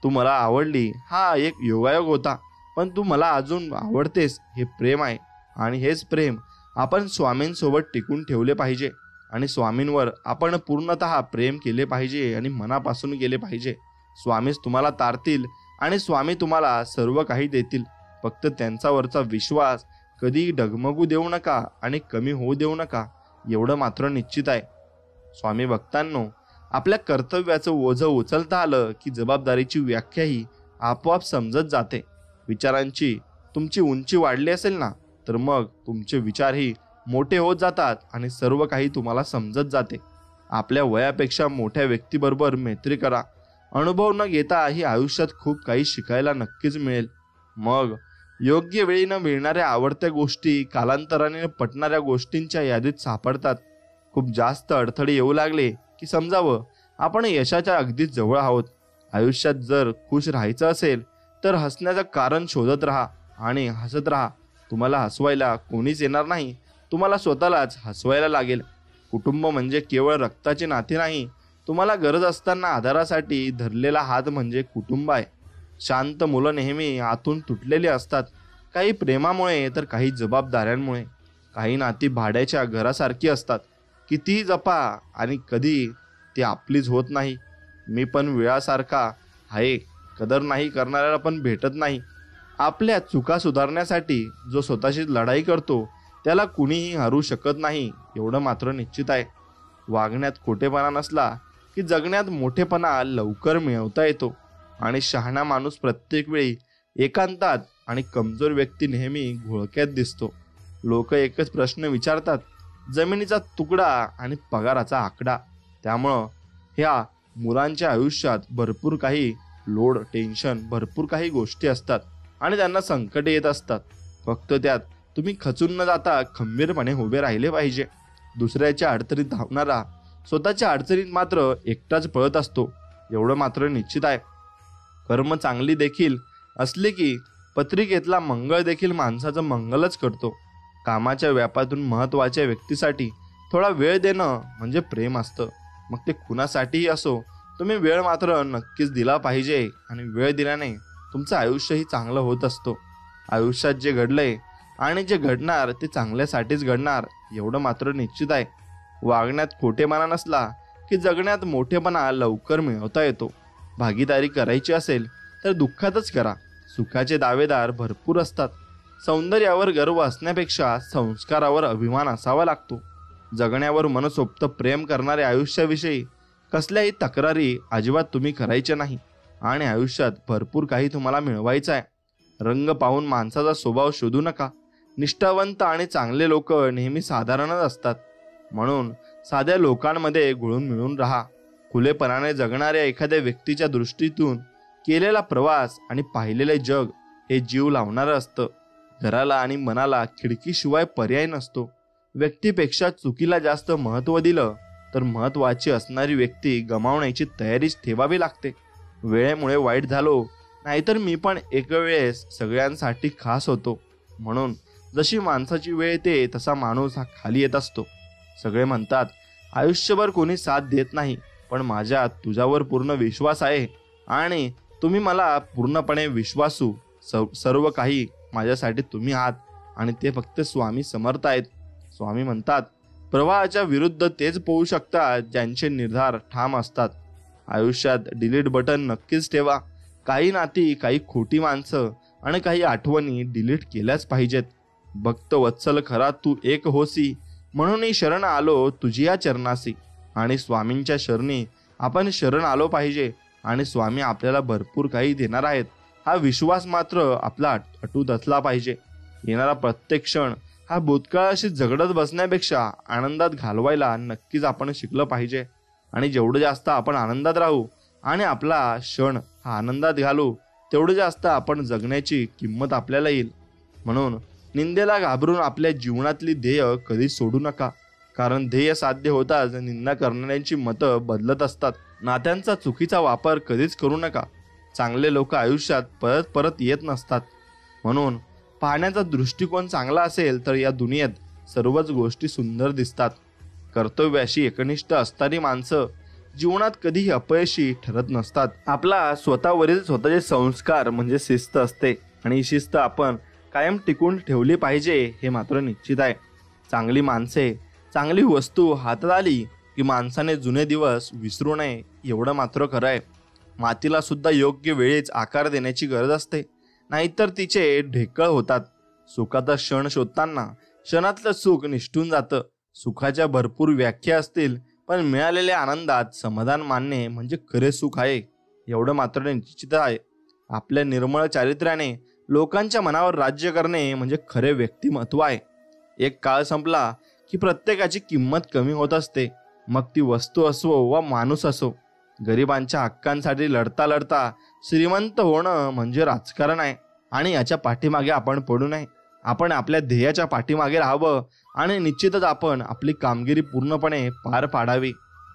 तू मला आवडली हा एक योगायोग होता, पण तू मला अजून आवडतेस हे प्रेम आहे. आणि हेच प्रेम आपण स्वामींसोबत टिकून ठेवले पाहिजे. आणि स्वामींवर आपण पूर्णतः प्रेम केले पाहिजे आणि मनापासून गेले पाहिजे. स्वामीच तुम्हाला तारतील आणि स्वामी तुम्हाला सर्व काही देतील. फक्त त्यांच्यावरचा विश्वास कधी डगमगू देऊ नका आणि कमी होऊ देऊ नका एवढं मात्र निश्चित आहे. स्वामी भक्तांनो, आपल्या कर्तव्याचं ओझं उचलता आलं की जबाबदारीची व्याख्याही आपोआप समजत जाते. विचारांची तुमची उंची वाढली असेल ना, तर मग तुमचे विचारही मोठे होत जातात आणि सर्व काही तुम्हाला समजत जाते. आपल्या वयापेक्षा मोठ्या व्यक्तीबरोबर मैत्री करा. अनुभव न घेताही आयुष्यात खूप काही शिकायला नक्कीच मिळेल. मग योग्य वेळी न मिळणाऱ्या आवडत्या गोष्टी कालांतराने पटणाऱ्या गोष्टींच्या यादीत सापडतात. खूप जास्त अडथळे येऊ लागले की समजावं आपण यशाच्या अगदीच जवळ आहोत. आयुष्यात जर खुश राहायचं असेल तर हसण्याचं कारण शोधत राहा आणि हसत राहा. तुम्हाला हसवायला कोणीच येणार नाही, तुम्हाला स्वतःलाच हसवायला लागेल. कुटुंब म्हणजे केवळ रक्ताचे नाते नाही, तुम्हाला गरज असताना आधारासाठी धरलेला हात म्हणजे कुटुंब आहे. शांत मुलं नेहमी आतून तुटलेली असतात, काही प्रेमामुळे तर काही जबाबदाऱ्यांमुळे. काही नाती भाड्याच्या घरासारखी असतात, कितीही जपा आणि कधी ती आपलीच होत नाही. मी पण वेळासारखा आहे, कदर नाही करणाऱ्याला पण भेटत नाही. आपल्या चुका सुधारण्यासाठी जो स्वतःशी लढाई करतो त्याला कुणीही हरू शकत नाही, एवढं मात्र निश्चित आहे. वागण्यात खोटेपणा नसला की जगण्यात मोठेपणा लवकर मिळवता येतो. आणि शहाणा माणूस प्रत्येक वेळी एकांतात आणि कमजोर व्यक्ती नेहमी घोळक्यात दिसतो. लोक एकच प्रश्न विचारतात, जमिनीचा तुकडा आणि पगाराचा आकडा. त्यामुळं ह्या मुलांच्या आयुष्यात भरपूर काही लोड, टेन्शन, भरपूर काही गोष्टी असतात आणि त्यांना संकटे येत असतात. फक्त त्यात तुम्ही खचून न जाता खंबीरपणे उभे राहिले पाहिजे. दुसऱ्याच्या अडचणीत धावणारा स्वतःच्या अडचणीत मात्र एकटाच पळत असतो, एवढं मात्र निश्चित आहे. कर्म चांगली देखील असली की पत्रिकेतला मंगळ देखील माणसाचं मंगलच करतो. कामाच्या व्यापातून महत्त्वाच्या व्यक्तीसाठी थोडा वेळ देणं म्हणजे प्रेम असतं. मग ते कुणासाठीही असो, तुम्ही वेळ मात्र नक्कीच दिला पाहिजे. आणि वेळ दिल्याने तुमचं आयुष्यही चांगलं होत असतो. आयुष्यात जे घडलंय आणि जे घडणार ते चांगल्यासाठीच घडणार, एवढं मात्र निश्चित आहे. वागण्यात खोटेपणा नसला की जगण्यात मोठेपणा लवकर मिळवता येतो. भागीदारी करायची असेल तर दुःखातच करा. सुखाचे दावेदार भरपूर असतात. सौंदर्यावर गर्व असण्यापेक्षा संस्कारावर अभिमान असावा लागतो. जगण्यावर मनसोक्त प्रेम करणाऱ्या आयुष्याविषयी कसल्याही तक्रारी अजिबात तुम्ही करायच्या नाही. आणि आयुष्यात भरपूर काही तुम्हाला मिळवायचं आहे. रंग पाहून माणसाचा स्वभाव शोधू नका. निष्ठावंत आणि चांगले लोक नेहमी साधारणच असतात. म्हणून साध्या लोकांमध्ये घुळून मिळून राहा. खुलेपणाने जगणाऱ्या एखाद्या व्यक्तीच्या दृष्टीतून केलेला प्रवास आणि पाहिलेले जग हे जीव लावणारं असतं. घराला आणि मनाला खिडकीशिवाय पर्याय नसतो. व्यक्तीपेक्षा चुकीला जास्त महत्त्व दिलं तर महत्त्वाची असणारी व्यक्ती गमावण्याची तयारीच ठेवावी लागते. वेळेमुळे वाईट झालो, नाहीतर मी पण एक वेळेस सगळ्यांसाठी खास होतो. म्हणून जशी माणसाची वेळ येते तसा माणूस हा खाली येत असतो. सगळे म्हणतात आयुष्यभर कोणी साथ देत नाही, पण माझ्या तुझ्यावर पूर्ण विश्वास आहे आणि तुम्ही मला पूर्णपणे विश्वासू. सर्व काही माझ्यासाठी तुम्ही आहात आणि ते फक्त स्वामी समर्थ आहेत. स्वामी म्हणतात प्रवाहाच्या विरुद्ध तेच पोहू शकतात ज्यांचे निर्धार ठाम असतात. आयुष्यात डिलीट बटन नक्कीच ठेवा. काही नाती, काही खोटी माणसं आणि काही आठवणी डिलीट केल्याच पाहिजेत. भक्त वत्सल खरा तू एक होसी, म्हणून शरण आलो तुझी या चरणासी. आणि स्वामींच्या शरणी आपण शरण आलो पाहिजे आणि स्वामी आपल्याला भरपूर काही देणार आहेत, हा विश्वास मात्र आपला अटूट असला पाहिजे. येणारा प्रत्येक क्षण हा भूतकाळाशी झगडत बसण्यापेक्षा आनंदात घालवायला नक्कीच आपण शिकलं पाहिजे. आणि जेवढं जास्त आपण आनंदात राहू आणि आपला क्षण हा आनंदात घालू, तेवढं जास्त आपण जगण्याची किंमत आपल्याला येईल. म्हणून निंदेला घाबरून आपल्या जीवनातली ध्येय कधी सोडू नका. कारण ध्येय साध्य होताच निंदा करणाऱ्यांची मतं बदलत असतात. नात्यांचा चुकीचा वापर कधीच करू नका. चांगले लोक आयुष्यात परत परत येत नसतात. म्हणून पाहण्याचा दृष्टिकोन चांगला असेल तर या दुनियेत सर्वच गोष्टी सुंदर दिसतात. कर्तव्याशी एकनिष्ठ असणारी माणसं जीवनात कधीही अपयशी ठरत नसतात. आपला स्वतःवरील स्वतःचे संस्कार म्हणजे शिस्त असते आणि ही शिस्त आपण कायम टिकून ठेवली पाहिजे, हे मात्र निश्चित आहे. चांगली माणसे, चांगली वस्तू हातात आली की माणसाने जुने दिवस विसरू नये, एवढं मात्र खरं आहे. मातीला सुद्धा योग्य वेळेच आकार देण्याची गरज असते, नाहीतर तिचे ढेकळ होतात. सुखाचा क्षण शोधताना क्षणातलं सुख निष्ठून जातं. सुखाच्या भरपूर व्याख्या असतील, पण मिळालेल्या आनंदात समाधान मानणे म्हणजे खरे सुख आहे. एवढं मात्र निश्चित आहे, आपल्या निर्मळ चारित्र्याने लोकांच्या मनावर राज्य करणे म्हणजे खरे व्यक्तिमत्व आहे. एक काळ संपला की प्रत्येकाची किंमत कमी होत असते, मग ती वस्तू असो वा माणूस असो. गरिबांच्या हक्कांसाठी लढता लढता श्रीमंत होणं म्हणजे राजकारण आहे, आणि याच्या पाठीमागे आपण पडू नये. आपण आपल्या ध्येयाच्या पाठीमागे राहावं आणि निश्चितच आपण आपली कामगिरी पूर्णपणे पार पाडावी.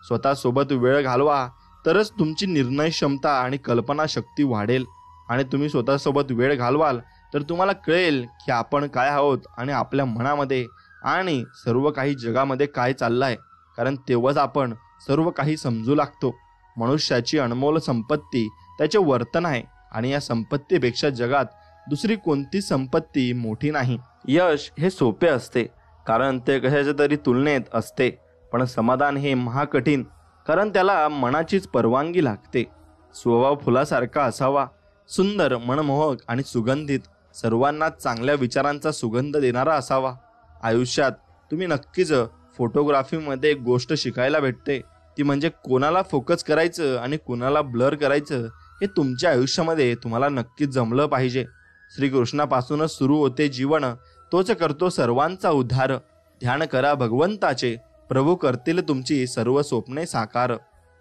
स्वतःसोबत वेळ घालवा, तरच तुमची निर्णय क्षमता आणि कल्पना शक्ती वाढेल. आणि तुम्ही स्वतःसोबत वेळ घालवाल तर तुम्हाला कळेल की आपण काय आहोत आणि आपल्या मनामध्ये आणि सर्व काही जगामध्ये काय चाललं आहे. कारण तेव्हाच आपण सर्व काही समजू लागतो. मनुष्याची अनमोल संपत्ती त्याचे वर्तन आहे, आणि या संपत्तीपेक्षा जगात दुसरी कोणती संपत्ती मोठी नाही. यश हे सोपे असते कारण ते कशाच्या तरी तुलनेत असते, पण समाधान हे महाकठीण, कारण त्याला मनाचीच परवानगी लागते. स्वभाव फुलासारखा असावा, सुंदर, मनमोहक आणि सुगंधित, सर्वांना चांगल्या विचारांचा सुगंध देणारा असावा. आयुष्यात तुम्ही नक्कीच फोटोग्राफीमध्ये एक गोष्ट शिकायला भेटते, ती म्हणजे कोणाला फोकस करायचं आणि कोणाला ब्लर करायचं हे तुमच्या आयुष्यामध्ये तुम्हाला नक्कीच जमलं पाहिजे. श्रीकृष्णापासूनच सुरू होते जीवन, तोच करतो सर्वांचा उद्धार. ध्यान करा भगवंताचे, प्रभू करतील तुमची सर्व स्वप्ने साकार.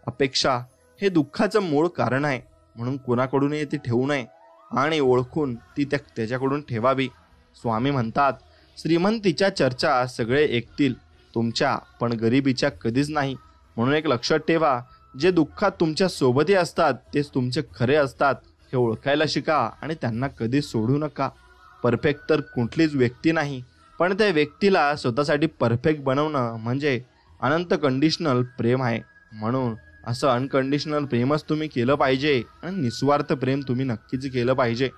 अपेक्षा हे दुःखाचं मूळ कारण आहे, म्हणून कोणाकडूनही ती ठेवू नये आणि ओळखून ती त्याच्याकडून ठेवावी. स्वामी म्हणतात, श्रीमंतीच्या चर्चा सगळे ऐकतील, तुमच्या पण गरिबीच्या कधीच नाही. म्हणून एक लक्षात ठेवा, जे दुःखात तुमच्या सोबतही असतात तेच तुमचे खरे असतात हे ओळखायला शिका आणि त्यांना कधीच सोडू नका. परफेक्ट तर कुठलीच व्यक्ती नाही, पण त्या व्यक्तीला स्वतःसाठी परफेक्ट बनवणं म्हणजे अनंत कंडिशनल प्रेम आहे. म्हणून असं अनकंडिशनल प्रेमच तुम्ही केलं पाहिजे, आणि निस्वार्थ प्रेम तुम्ही नक्कीच केलं पाहिजे.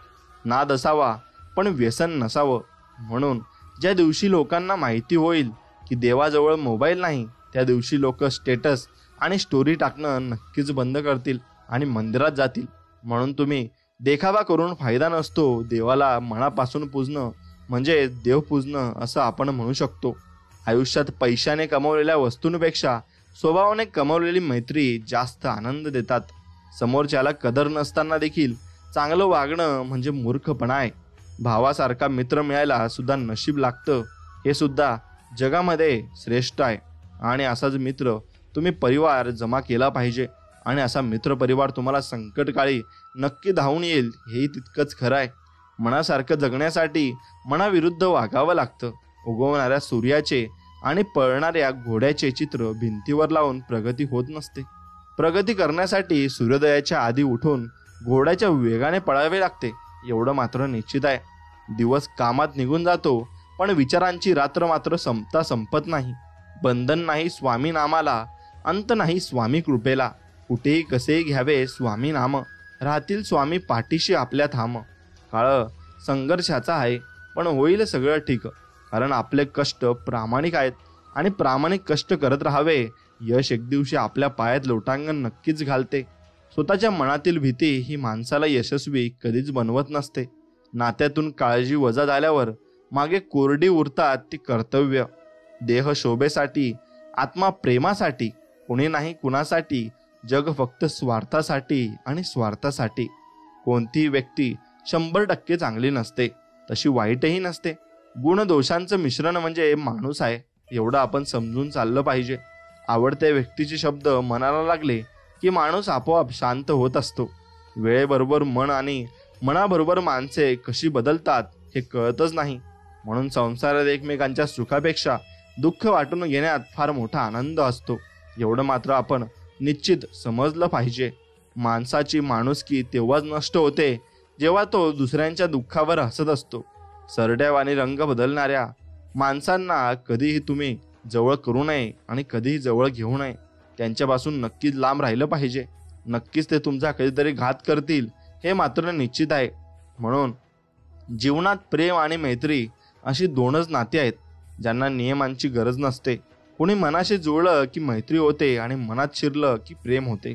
नाद असावा पण व्यसन नसावं. म्हणून ज्या दिवशी लोकांना माहिती होईल की देवाजवळ मोबाईल नाही, त्या दिवशी लोक स्टेटस आणि स्टोरी टाकणं नक्कीच बंद करतील आणि मंदिरात जातील. म्हणून तुम्ही देखावा करून फायदा नसतो. देवाला मनापासून पूजणं म्हणजे देव पूजणं असं आपण म्हणू शकतो. आयुष्यात पैशाने कमवलेल्या वस्तूंपेक्षा स्वभावाने कमवलेली मैत्री जास्त आनंद देतात. समोरच्याला कदर नसताना देखील चांगलं वागणं म्हणजे मूर्खपणा आहे. भावासारखा मित्र मिळायला सुद्धा नशीब लागतं, हे सुद्धा जगामध्ये श्रेष्ठ आहे. आणि असाच मित्र तुम्ही परिवार जमा केला पाहिजे, आणि असा मित्र परिवार तुम्हाला संकटकाळी नक्की धावून येईल, हेही तितकंच खरं आहे. मनासारखं जगण्यासाठी मनाविरुद्ध वागावं लागतं. उगवणाऱ्या सूर्याचे आणि पळणाऱ्या घोड्याचे चित्र भिंतीवर लावून प्रगती होत नसते. प्रगती करण्यासाठी सूर्योदयाच्या आधी उठून घोड्याच्या वेगाने पळावे लागते, एवढं मात्र निश्चित आहे. दिवस कामात निघून जातो, पण विचारांची रात्र मात्र संपत नाही. बंधन नाही स्वामी नामाला, अंत नाही स्वामी कृपेला. कुठेही कसेही घ्यावे स्वामी नाम, राहतील स्वामी पाठीशी आपल्या थांब. काळ संघर्षाचा आहे, पण होईल सगळं ठीक, कारण आपले कष्ट प्रामाणिक आहेत, आणि प्रामाणिक कष्ट करत राहावे. यश एक दिवशी आपल्या पायात लोटांगण नक्कीच घालते. स्वतःच्या मनातील भीती ही माणसाला यशस्वी कधीच बनवत नसते. नात्यातून काळजी वजा झाल्यावर मागे कोरडी उरतात ती कर्तव्य. देह शोभेसाठी, आत्मा प्रेमासाठी, कुणी नाही कुणासाठी, जग फक्त स्वार्थासाठी आणि स्वार्थासाठी. कोणतीही व्यक्ती 100% चांगली नसते, तशी वाईटही नसते. गुणदोषांचं मिश्रण म्हणजे माणूस आहे, एवढं आपण समजून चाललं पाहिजे. आवडत्या व्यक्तीचे शब्द मनाला लागले की माणूस आपोआप शांत होत असतो. वेळेबरोबर मन आणि मनाबरोबर माणसे कशी बदलतात हे कळतच नाही. म्हणून संसारात एकमेकांच्या सुखापेक्षा दुःख वाटून घेण्यात फार मोठा आनंद असतो, एवढं मात्र आपण निश्चित समजलं पाहिजे. माणसाची माणुसकी तेव्हाच नष्ट होते जेव्हा तो दुसऱ्यांच्या दुःखावर हसत असतो. सरड्यावानी रंग बदलणाऱ्या माणसांना कधीही तुम्ही जवळ करू नये आणि कधीही जवळ घेऊ नये. त्यांच्यापासून नक्कीच लांब राहिलं पाहिजे. नक्कीच ते तुमचा कधीतरी घात करतील, हे मात्र निश्चित आहे. म्हणून जीवनात प्रेम आणि मैत्री अशी दोनच नाती आहेत, ज्यांना नियमांची गरज नसते. कोणी मनाशी जुळलं की मैत्री होते, आणि मनात शिरलं की प्रेम होते.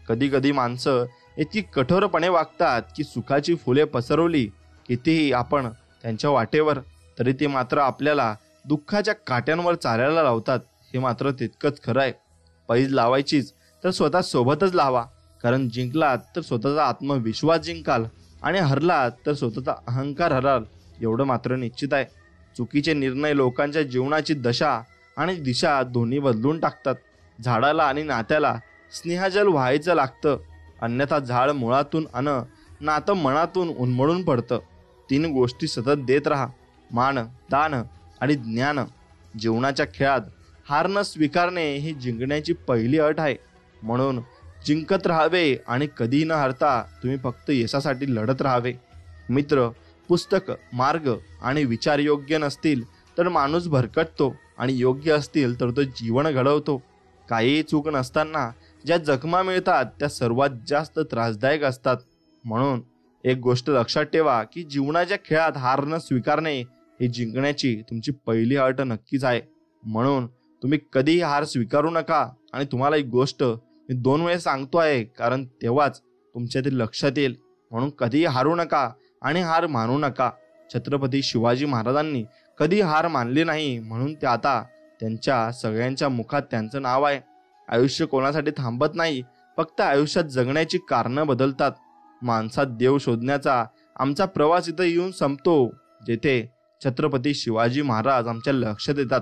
कधी कधी माणसं इतकी कठोरपणे वागतात की सुखाची फुले पसरवली कितीही आपण त्यांच्या वाटेवर, तरी ते मात्र आपल्याला दुःखाच्या काट्यांवर चालायला लावतात, हे मात्र तितकंच खरं आहे. पैज लावायचीच तर स्वतः सोबतच लावा, कारण जिंकलात तर स्वतःचा आत्मविश्वास जिंकाल आणि हरलात तर स्वतःचा अहंकार हराल एवढं मात्र निश्चित आहे. चुकीचे निर्णय लोकांच्या जीवनाची दशा आणि दिशा दोन्ही बदलून टाकतात. झाडाला आणि नात्याला स्नेहजल व्हायचं लागतं, अन्यथा झाड मुळातून नातं मनातून उन्मळून पडतं. 3 गोष्टी सतत देत राहा: मान, दान आणि ज्ञान. जीवनाच्या खेळात हार न स्वीकारणे ही जिंकण्याची पहिली अट आहे. म्हणून जिंकत राहावे आणि कधी न हारता तुम्ही फक्त यशासाठी लढत राहावे. मित्र, पुस्तक, मार्ग आणि विचार योग्य नसतील तर माणूस भरकटतो आणि योग्य असतील तर तो जीवन घडवतो. काहीही चूक नसताना ज्या जखमा मिळतात त्या सर्वात जास्त त्रासदायक असतात. म्हणून एक गोष्ट लक्षात ठेवा की जीवनाच्या खेळात हार न स्वीकारणे ही जिंकण्याची तुमची पहिली अट नक्कीच आहे. म्हणून तुम्ही कधीही हार स्वीकारू नका. आणि तुम्हाला एक गोष्ट मी 2 वेळेस सांगतो आहे, कारण तेव्हाच तुमच्या ते लक्षात येईल. म्हणून कधीही हारू नका आणि हार मानू नका. छत्रपती शिवाजी महाराजांनी कधी हार मानली नाही, म्हणून ते आता त्यांच्या सगळ्यांच्या मुखात त्यांचं नाव आहे. आयुष्य कोणासाठी थांबत नाही, फक्त आयुष्यात जगण्याची कारणं बदलतात. माणसात देव शोधण्याचा आमचा प्रवास इथं येऊन संपतो, जेथे छत्रपती शिवाजी महाराज आमच्या लक्षात येतात.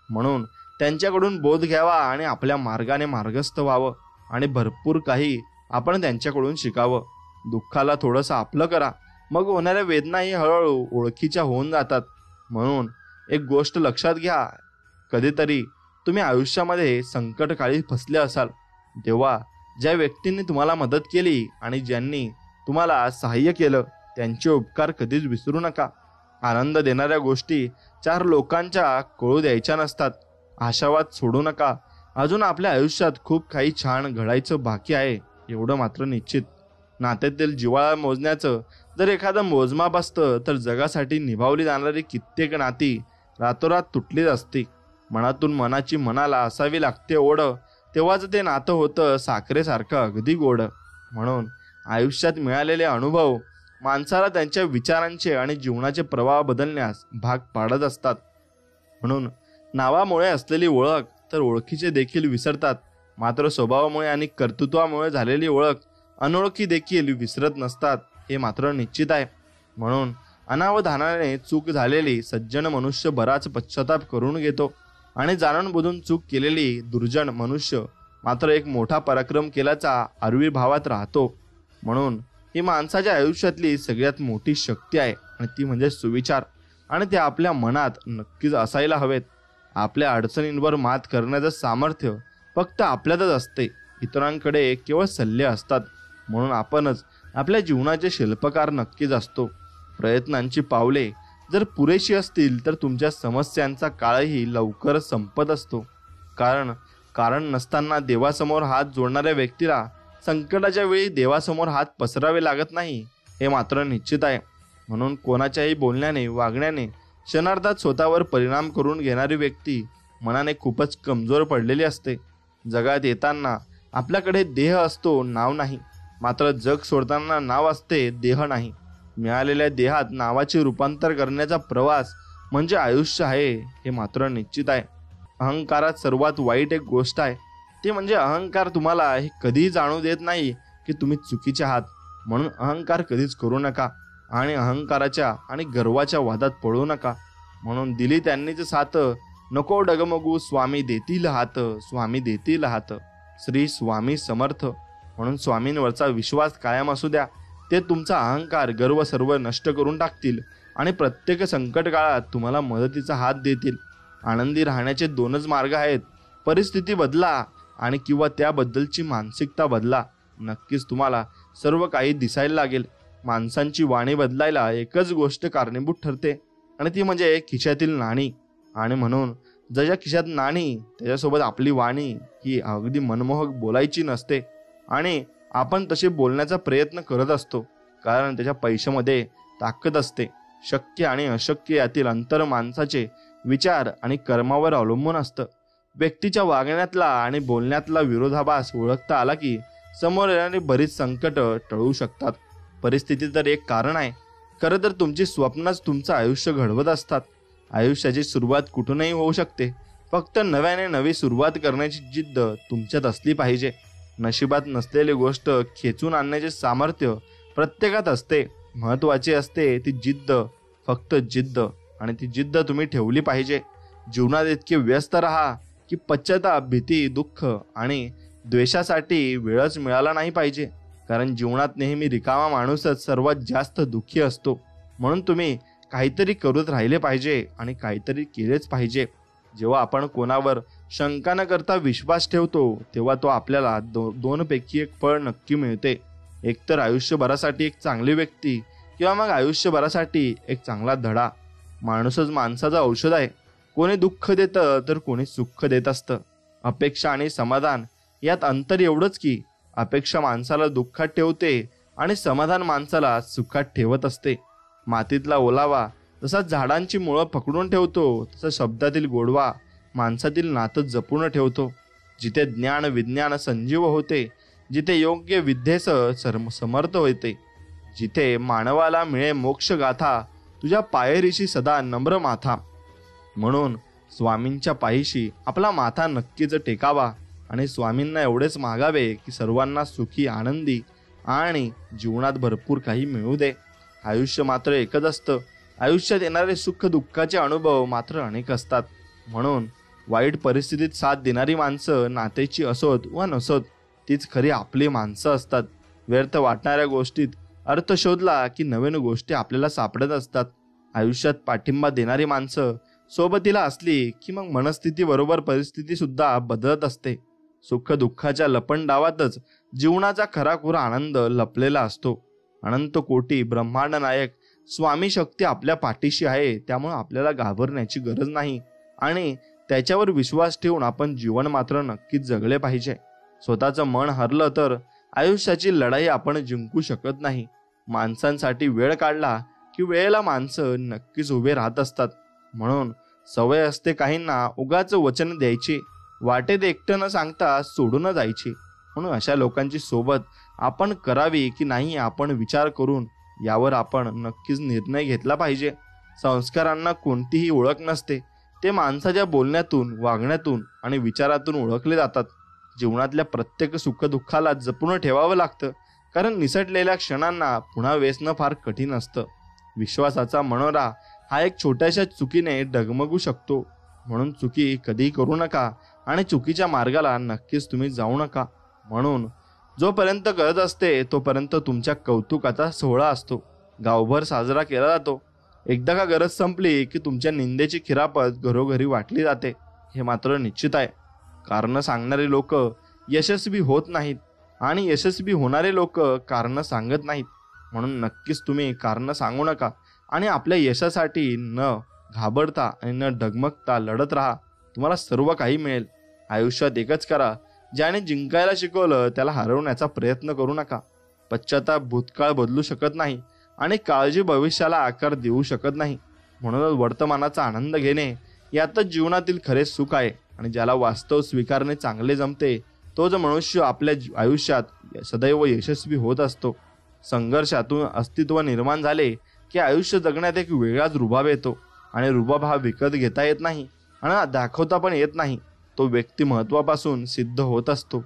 म्हणून त्यांच्याकडून बोध घ्यावा आणि आपल्या मार्गाने मार्गस्थ व्हावं आणि भरपूर काही आपण त्यांच्याकडून शिकावं. दुःखाला थोडंसं आपलं करा, मग होणाऱ्या वेदनाही हळूहळू ओळखीच्या होऊन जातात. म्हणून एक गोष्ट लक्षात घ्या, कधीतरी तुम्ही आयुष्यामध्ये संकटकाळी फसले असाल, तेव्हा ज्या व्यक्तींनी तुम्हाला मदत केली आणि ज्यांनी तुम्हाला सहाय्य केलं त्यांचे उपकार कधीच विसरू नका. आनंद देणाऱ्या गोष्टी 4 लोकांच्या कळू द्यायच्या नसतात. आशावाद सोडू नका. अजून आपल्या आयुष्यात खूप काही छान घडायचं बाकी आहे एवढं मात्र निश्चित. नात्यातील जिव्हाळा मोजण्याचं जर एखादं मोजमाप असतं तर जगासाठी निभावली जाणारी कित्येक नाती रातोरात तुटलीच असती. मनातून मनाची मनाला असावी लागते ओढ, तेव्हाच ते नातं होतं साखरेसारखं अगदी गोड. म्हणून आयुष्यात मिळालेले अनुभव माणसाला त्यांच्या विचारांचे आणि जीवनाचे प्रवाह बदलण्यास भाग पाडत असतात. म्हणून नावामुळे असलेली ओळख तर ओळखीचे देखील विसरतात, मात्र स्वभावामुळे आणि कर्तृत्वामुळे झालेली ओळख अनोळखी देखील विसरत नसतात, हे मात्र निश्चित आहे. म्हणून अनावधानाने चूक झालेली सज्जन मनुष्य बराच पश्चाताप करून घेतो आणि जाणून बुजून चूक केलेली दुर्जन मनुष्य मात्र एक मोठा पराक्रम केल्याचा आविर्भावात राहतो. म्हणून ही माणसाच्या आयुष्यातली सगळ्यात मोठी शक्ती आहे आणि ती म्हणजे सुविचार, आणि ते आपल्या मनात नक्कीच असायला हवेत. आपल्या अडचणींवर मात करण्याचं सामर्थ्य फक्त आपल्यातच असते, इतरांकडे केवळ सल्ले असतात. म्हणून आपणच आपल्या जीवनाचे शिल्पकार नक्कीच असतो. प्रयत्नांची पावले जर पुरेशी असतील तर तुमच्या समस्यांचा काळही लवकर संपत असतो. कारण नसताना देवासमोर हात जोडणाऱ्या व्यक्तीला संकटाच्या वेळी देवासमोर हात पसरावे लागत नाही, हे मात्र निश्चित आहे. म्हणून कोणाच्याही बोलण्याने वागण्याने क्षणार्धात स्वतःवर परिणाम करून घेणारी व्यक्ती मनाने खूपच कमजोर पडलेली असते. जगात येताना आपल्याकडे देह असतो, नाव नाही, मात्र जग सोडताना नाव असते, देह नाही. मिळालेल्या देहात नावाचे रूपांतर करण्याचा प्रवास म्हणजे आयुष्य आहे, हे मात्र निश्चित आहे. अहंकारात सर्वात वाईट एक गोष्ट आहे, ते म्हणजे अहंकार तुम्हाला हे कधीही जाणू देत नाही की तुम्ही चुकीचे आहात. म्हणून अहंकार कधीच करू नका आणि अहंकाराच्या आणि गर्वाच्या वादात पडू नका. म्हणून दिली त्यांनीच साथ, नको डगमगू, स्वामी देतील हात, स्वामी देतील हात. श्री स्वामी समर्थ. म्हणून स्वामींवरचा विश्वास कायम असू द्या. ते तुमचा अहंकार गर्व सर्व नष्ट करून टाकतील आणि प्रत्येक संकट काळात तुम्हाला मदतीचा हात देतील. आनंदी राहण्याचे 2च मार्ग आहेत, परिस्थिती बदला आणि किंवा त्याबद्दलची मानसिकता बदला. नक्कीच तुम्हाला सर्व काही दिसायला लागेल. माणसांची वाणी बदलायला एकच गोष्ट कारणीभूत ठरते आणि ती म्हणजे खिशातील नाणी. आणि म्हणून ज्याच्या खिशात नाणी त्याच्यासोबत आपली वाणी ही अगदी मनमोहक बोलायची नसते आणि आपण तसे बोलण्याचा प्रयत्न करत असतो, कारण त्याच्या पैशामध्ये ताकद असते. शक्य आणि अशक्य यातील अंतर माणसाचे विचार आणि कर्मावर अवलंबून असतं. व्यक्तीच्या वागण्यातला आणि बोलण्यातला विरोधाभास ओळखता आला की समोर येणारी बरीच संकट टळू शकतात. परिस्थिती तर एक कारण आहे, खरं तर तुमची स्वप्नच तुमचं आयुष्य घडवत असतात. आयुष्याची सुरुवात कुठूनही होऊ शकते. फक्त नव्याने नवी सुरुवात करण्याची जिद्द तुमच्यात असली पाहिजे. नशिबात नसलेली गोष्ट खेचून आणण्याचे सामर्थ्य प्रत्येकात असते. महत्त्वाची असते ती जिद्द, फक्त जिद्द. आणि ती जिद्द तुम्ही ठेवली पाहिजे. जीवनात इतके व्यस्त राहा की पश्चाताप, भीती, दुःख आणि द्वेषासाठी वेळच मिळाला नाही पाहिजे. कारण जीवनात नेहमी रिकामा माणूसच सर्वात जास्त दुःखी असतो. म्हणून तुम्ही काहीतरी करत राहिले पाहिजे आणि काहीतरी केलेच पाहिजे. जेव्हा आपण कोणावर शंका न करता विश्वास ठेवतो तेव्हा तो आपल्याला दोनपैकी एक फळ नक्की मिळते. एकतर आयुष्यभरासाठी एक चांगली व्यक्ती किंवा मग आयुष्यभरासाठी एक चांगला धडा. माणूसच माणसाचं औषध आहे. कोणी दुःख देतं तर कोणी सुख देत असतं. अपेक्षा आणि समाधान यात अंतर एवढंच की अपेक्षा माणसाला दुःखात ठेवते आणि समाधान माणसाला सुखात ठेवत असते. मातीतला ओलावा जसा झाडांची मुळं पकडून ठेवतो तसा शब्दातील गोडवा माणसातील नातं जपून ठेवतो. जिथे ज्ञान विज्ञान संजीव होते, जिथे योग्य विद्येस समर्थ होते, जिथे मानवाला मिळे मोक्ष गाथा, तुझ्या पायरीशी सदा नम्र माथा. म्हणून स्वामींच्या पायीशी आपला माथा नक्कीच टेकावा आणि स्वामींना एवढेच मागावे की सर्वांना सुखी, आनंदी आणि जीवनात भरपूर काही मिळू दे. आयुष्य मात्र एकच असतं. आयुष्यात येणारे सुख दुःखाचे अनुभव मात्र अनेक असतात. म्हणून वाईट परिस्थितीत साथ देणारी माणसं नातेची असोत वा नसोत तीच खरी आपली माणसं असतात. व्यर्थ वाटणाऱ्या गोष्टीत अर्थ शोधला की नवीन गोष्टी आपल्याला सापडत असतात. आयुष्यात पाठिंबा देणारी माणसं सोबतीला असली की मग मनस्थिती बरोबर परिस्थिती सुद्धा बदलत असते. सुख दुःखाच्या लपंडावातच जीवनाचा खराखुरा आनंद लपलेला असतो. अनंत कोटी ब्रह्मांड नायक स्वामी शक्ती आपल्या पाठीशी आहे. त्यामुळे आपल्याला घाबरण्याची गरज नाही आणि त्याच्यावर विश्वास ठेवून आपण जीवन मात्र नक्कीच जगले पाहिजे. स्वतःचं मन हरलं तर आयुष्याची लढाई आपण जिंकू शकत नाही. माणसांसाठी वेळ काढला की वेळेला माणसं नक्कीच उभे राहत असतात. म्हणून सवय असते काहींना उगाच वचन द्यायची, वाटेत एकटं न सांगता सोडून जायची. म्हणून अशा लोकांची सोबत आपण करावी की नाही आपण विचार करून यावर आपण नक्कीच निर्णय घेतला पाहिजे. संस्कारांना कोणतीही ओळख नसते. ते माणसाच्या बोलण्यातून, वागण्यातून आणि विचारातून ओळखले जातात. जीवनातल्या प्रत्येक सुखदुःखाला जपून ठेवावं लागतं. कारण निसटलेल्या क्षणांना पुन्हा वेचणं फार कठीण असतं. विश्वासाचा मनोरा हा एक छोट्याशा चुकीने डगमगू शकतो. म्हणून चुकी कधीही करू नका आणि चुकीच्या मार्गाला नक्कीच तुम्ही जाऊ नका. म्हणून जोपर्यंत गरज असते तोपर्यंत तुमच्या कौतुकाचा सोहळा असतो, गावभर साजरा केला जातो. एकदा का गरज संपली की तुमच्या निंदेची खिरापत घरोघरी वाटली जाते. हे मात्र निश्चित आहे. कारण सांगणारे लोक यशस्वी होत नाहीत आणि यशस्वी होणारे लोक कारण सांगत नाहीत. म्हणून नक्कीच तुम्ही कारण सांगू नका आणि आपल्या यशासाठी न घाबरता आणि न डगमगता लढत राहा. तुम्हाला सर्व काही मिळेल. आयुष्यात एकच करा, ज्याने जिंकायला शिकवलं त्याला हरवण्याचा प्रयत्न करू नका. पश्चाताप भूतकाळ बदलू शकत नाही आणि काळजी भविष्याला आकार देऊ शकत नाही. म्हणूनच वर्तमानाचा आनंद घेणे यातच जीवनातील खरे सुख आहे. आणि ज्याला वास्तव स्वीकारणे चांगले जमते तोच मनुष्य आपल्या आयुष्यात सदैव यशस्वी होत असतो. संघर्षातून अस्तित्व निर्माण झाले की आयुष्य जगण्यात एक वेगळाच रुबाब येतो. आणि रुबाब हा विकत घेता येत नाही आणि दाखवता पण येत नाही. तो व्यक्तिमत्वापासून सिद्ध होत असतो.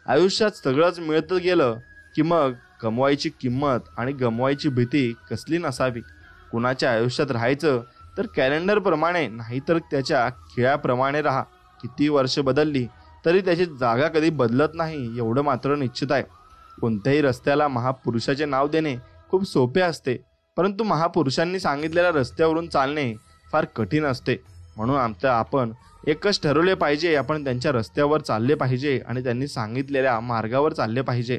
आयुष्यात सगळंच मिळत गेलं की मग कमवायची किंमत आणि गमवायची भीती कसली नसावी. कुणाच्या आयुष्यात राहायचं तर कॅलेंडरप्रमाणे नाही तर त्याच्या खेळाप्रमाणे राहा. किती वर्ष बदलली तरी त्याची जागा कधी बदलत नाही एवढं मात्र निश्चित आहे. कोणत्याही रस्त्याला महापुरुषाचे नाव देणे खूप सोपे असते, परंतु महापुरुषांनी सांगितलेल्या रस्त्यावरून चालणे फार कठीण असते. म्हणून आपण एकच ठरवले पाहिजे, आपण त्यांच्या रस्त्यावर चालले पाहिजे आणि त्यांनी सांगितलेल्या मार्गावर चालले पाहिजे.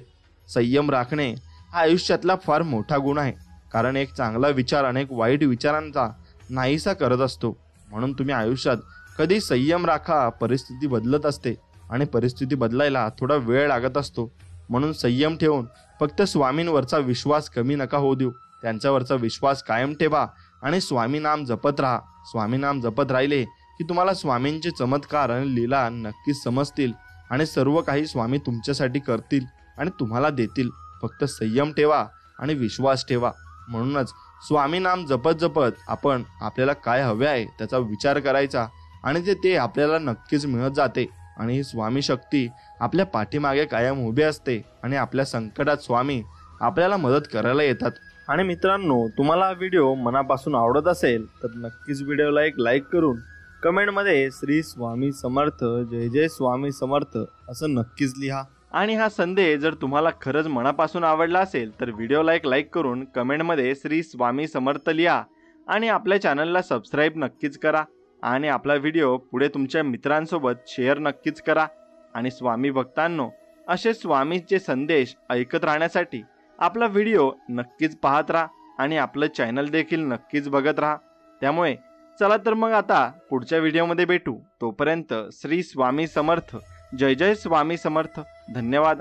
संयम राखणे हा आयुष्यातला फार मोठा गुण आहे. कारण एक चांगला विचार अनेक वाईट विचारांचा नाहीसा करत असतो. म्हणून तुम्ही आयुष्यात कधी संयम राखा. परिस्थिती बदलत असते आणि परिस्थिती बदलायला थोडा वेळ लागत असतो. म्हणून संयम ठेवून फक्त स्वामींवरचा विश्वास कमी नका होऊ देऊ. त्यांच्यावरचा विश्वास कायम ठेवा आणि स्वामी नाम जपत राहा. स्वामी नाम जपत राहिले की तुम्हाला स्वामींचे चमत्कार आणि लीला नक्कीच समजतील आणि सर्व काही स्वामी तुमच्यासाठी करतील आणि तुम्हाला देतील. फक्त संयम ठेवा आणि विश्वास ठेवा. म्हणूनच स्वामी नाम जपत जपत आपण आपल्याला काय हवे आहे त्याचा विचार करायचा आणि ते आपल्याला नक्कीच मिळत जाते. आणि ही स्वामी शक्ती आपल्या पाठीमागे कायम उभी असते आणि आपल्या संकटात स्वामी आपल्याला मदत करायला येतात. आणि मित्रांनो, तुम्हाला हा व्हिडिओ मनापासून आवडत असेल तर नक्कीच व्हिडिओला एक लाईक करून कमेंटमध्ये श्री स्वामी समर्थ, जय जय स्वामी समर्थ असं नक्कीच लिहा. आणि हा संदेश जर तुम्हाला खरंच मनापासून आवडला असेल तर व्हिडिओला एक लाईक करून कमेंटमध्ये श्री स्वामी समर्थ लिहा आणि आपल्या चॅनलला सबस्क्राईब नक्कीच करा. आणि आपला व्हिडिओ पुढे तुमच्या मित्रांसोबत शेअर नक्कीच करा. आणि स्वामी भक्तांनो, असे स्वामीचे संदेश ऐकत राहण्यासाठी आपला व्हिडिओ नक्कीच पाहत राहा आणि आपलं चॅनल देखील नक्कीच बघत राहा. त्यामुळे चला तर मग आता पुढच्या व्हिडिओमध्ये भेटू. तोपर्यंत श्री स्वामी समर्थ, जय जय स्वामी समर्थ. धन्यवाद.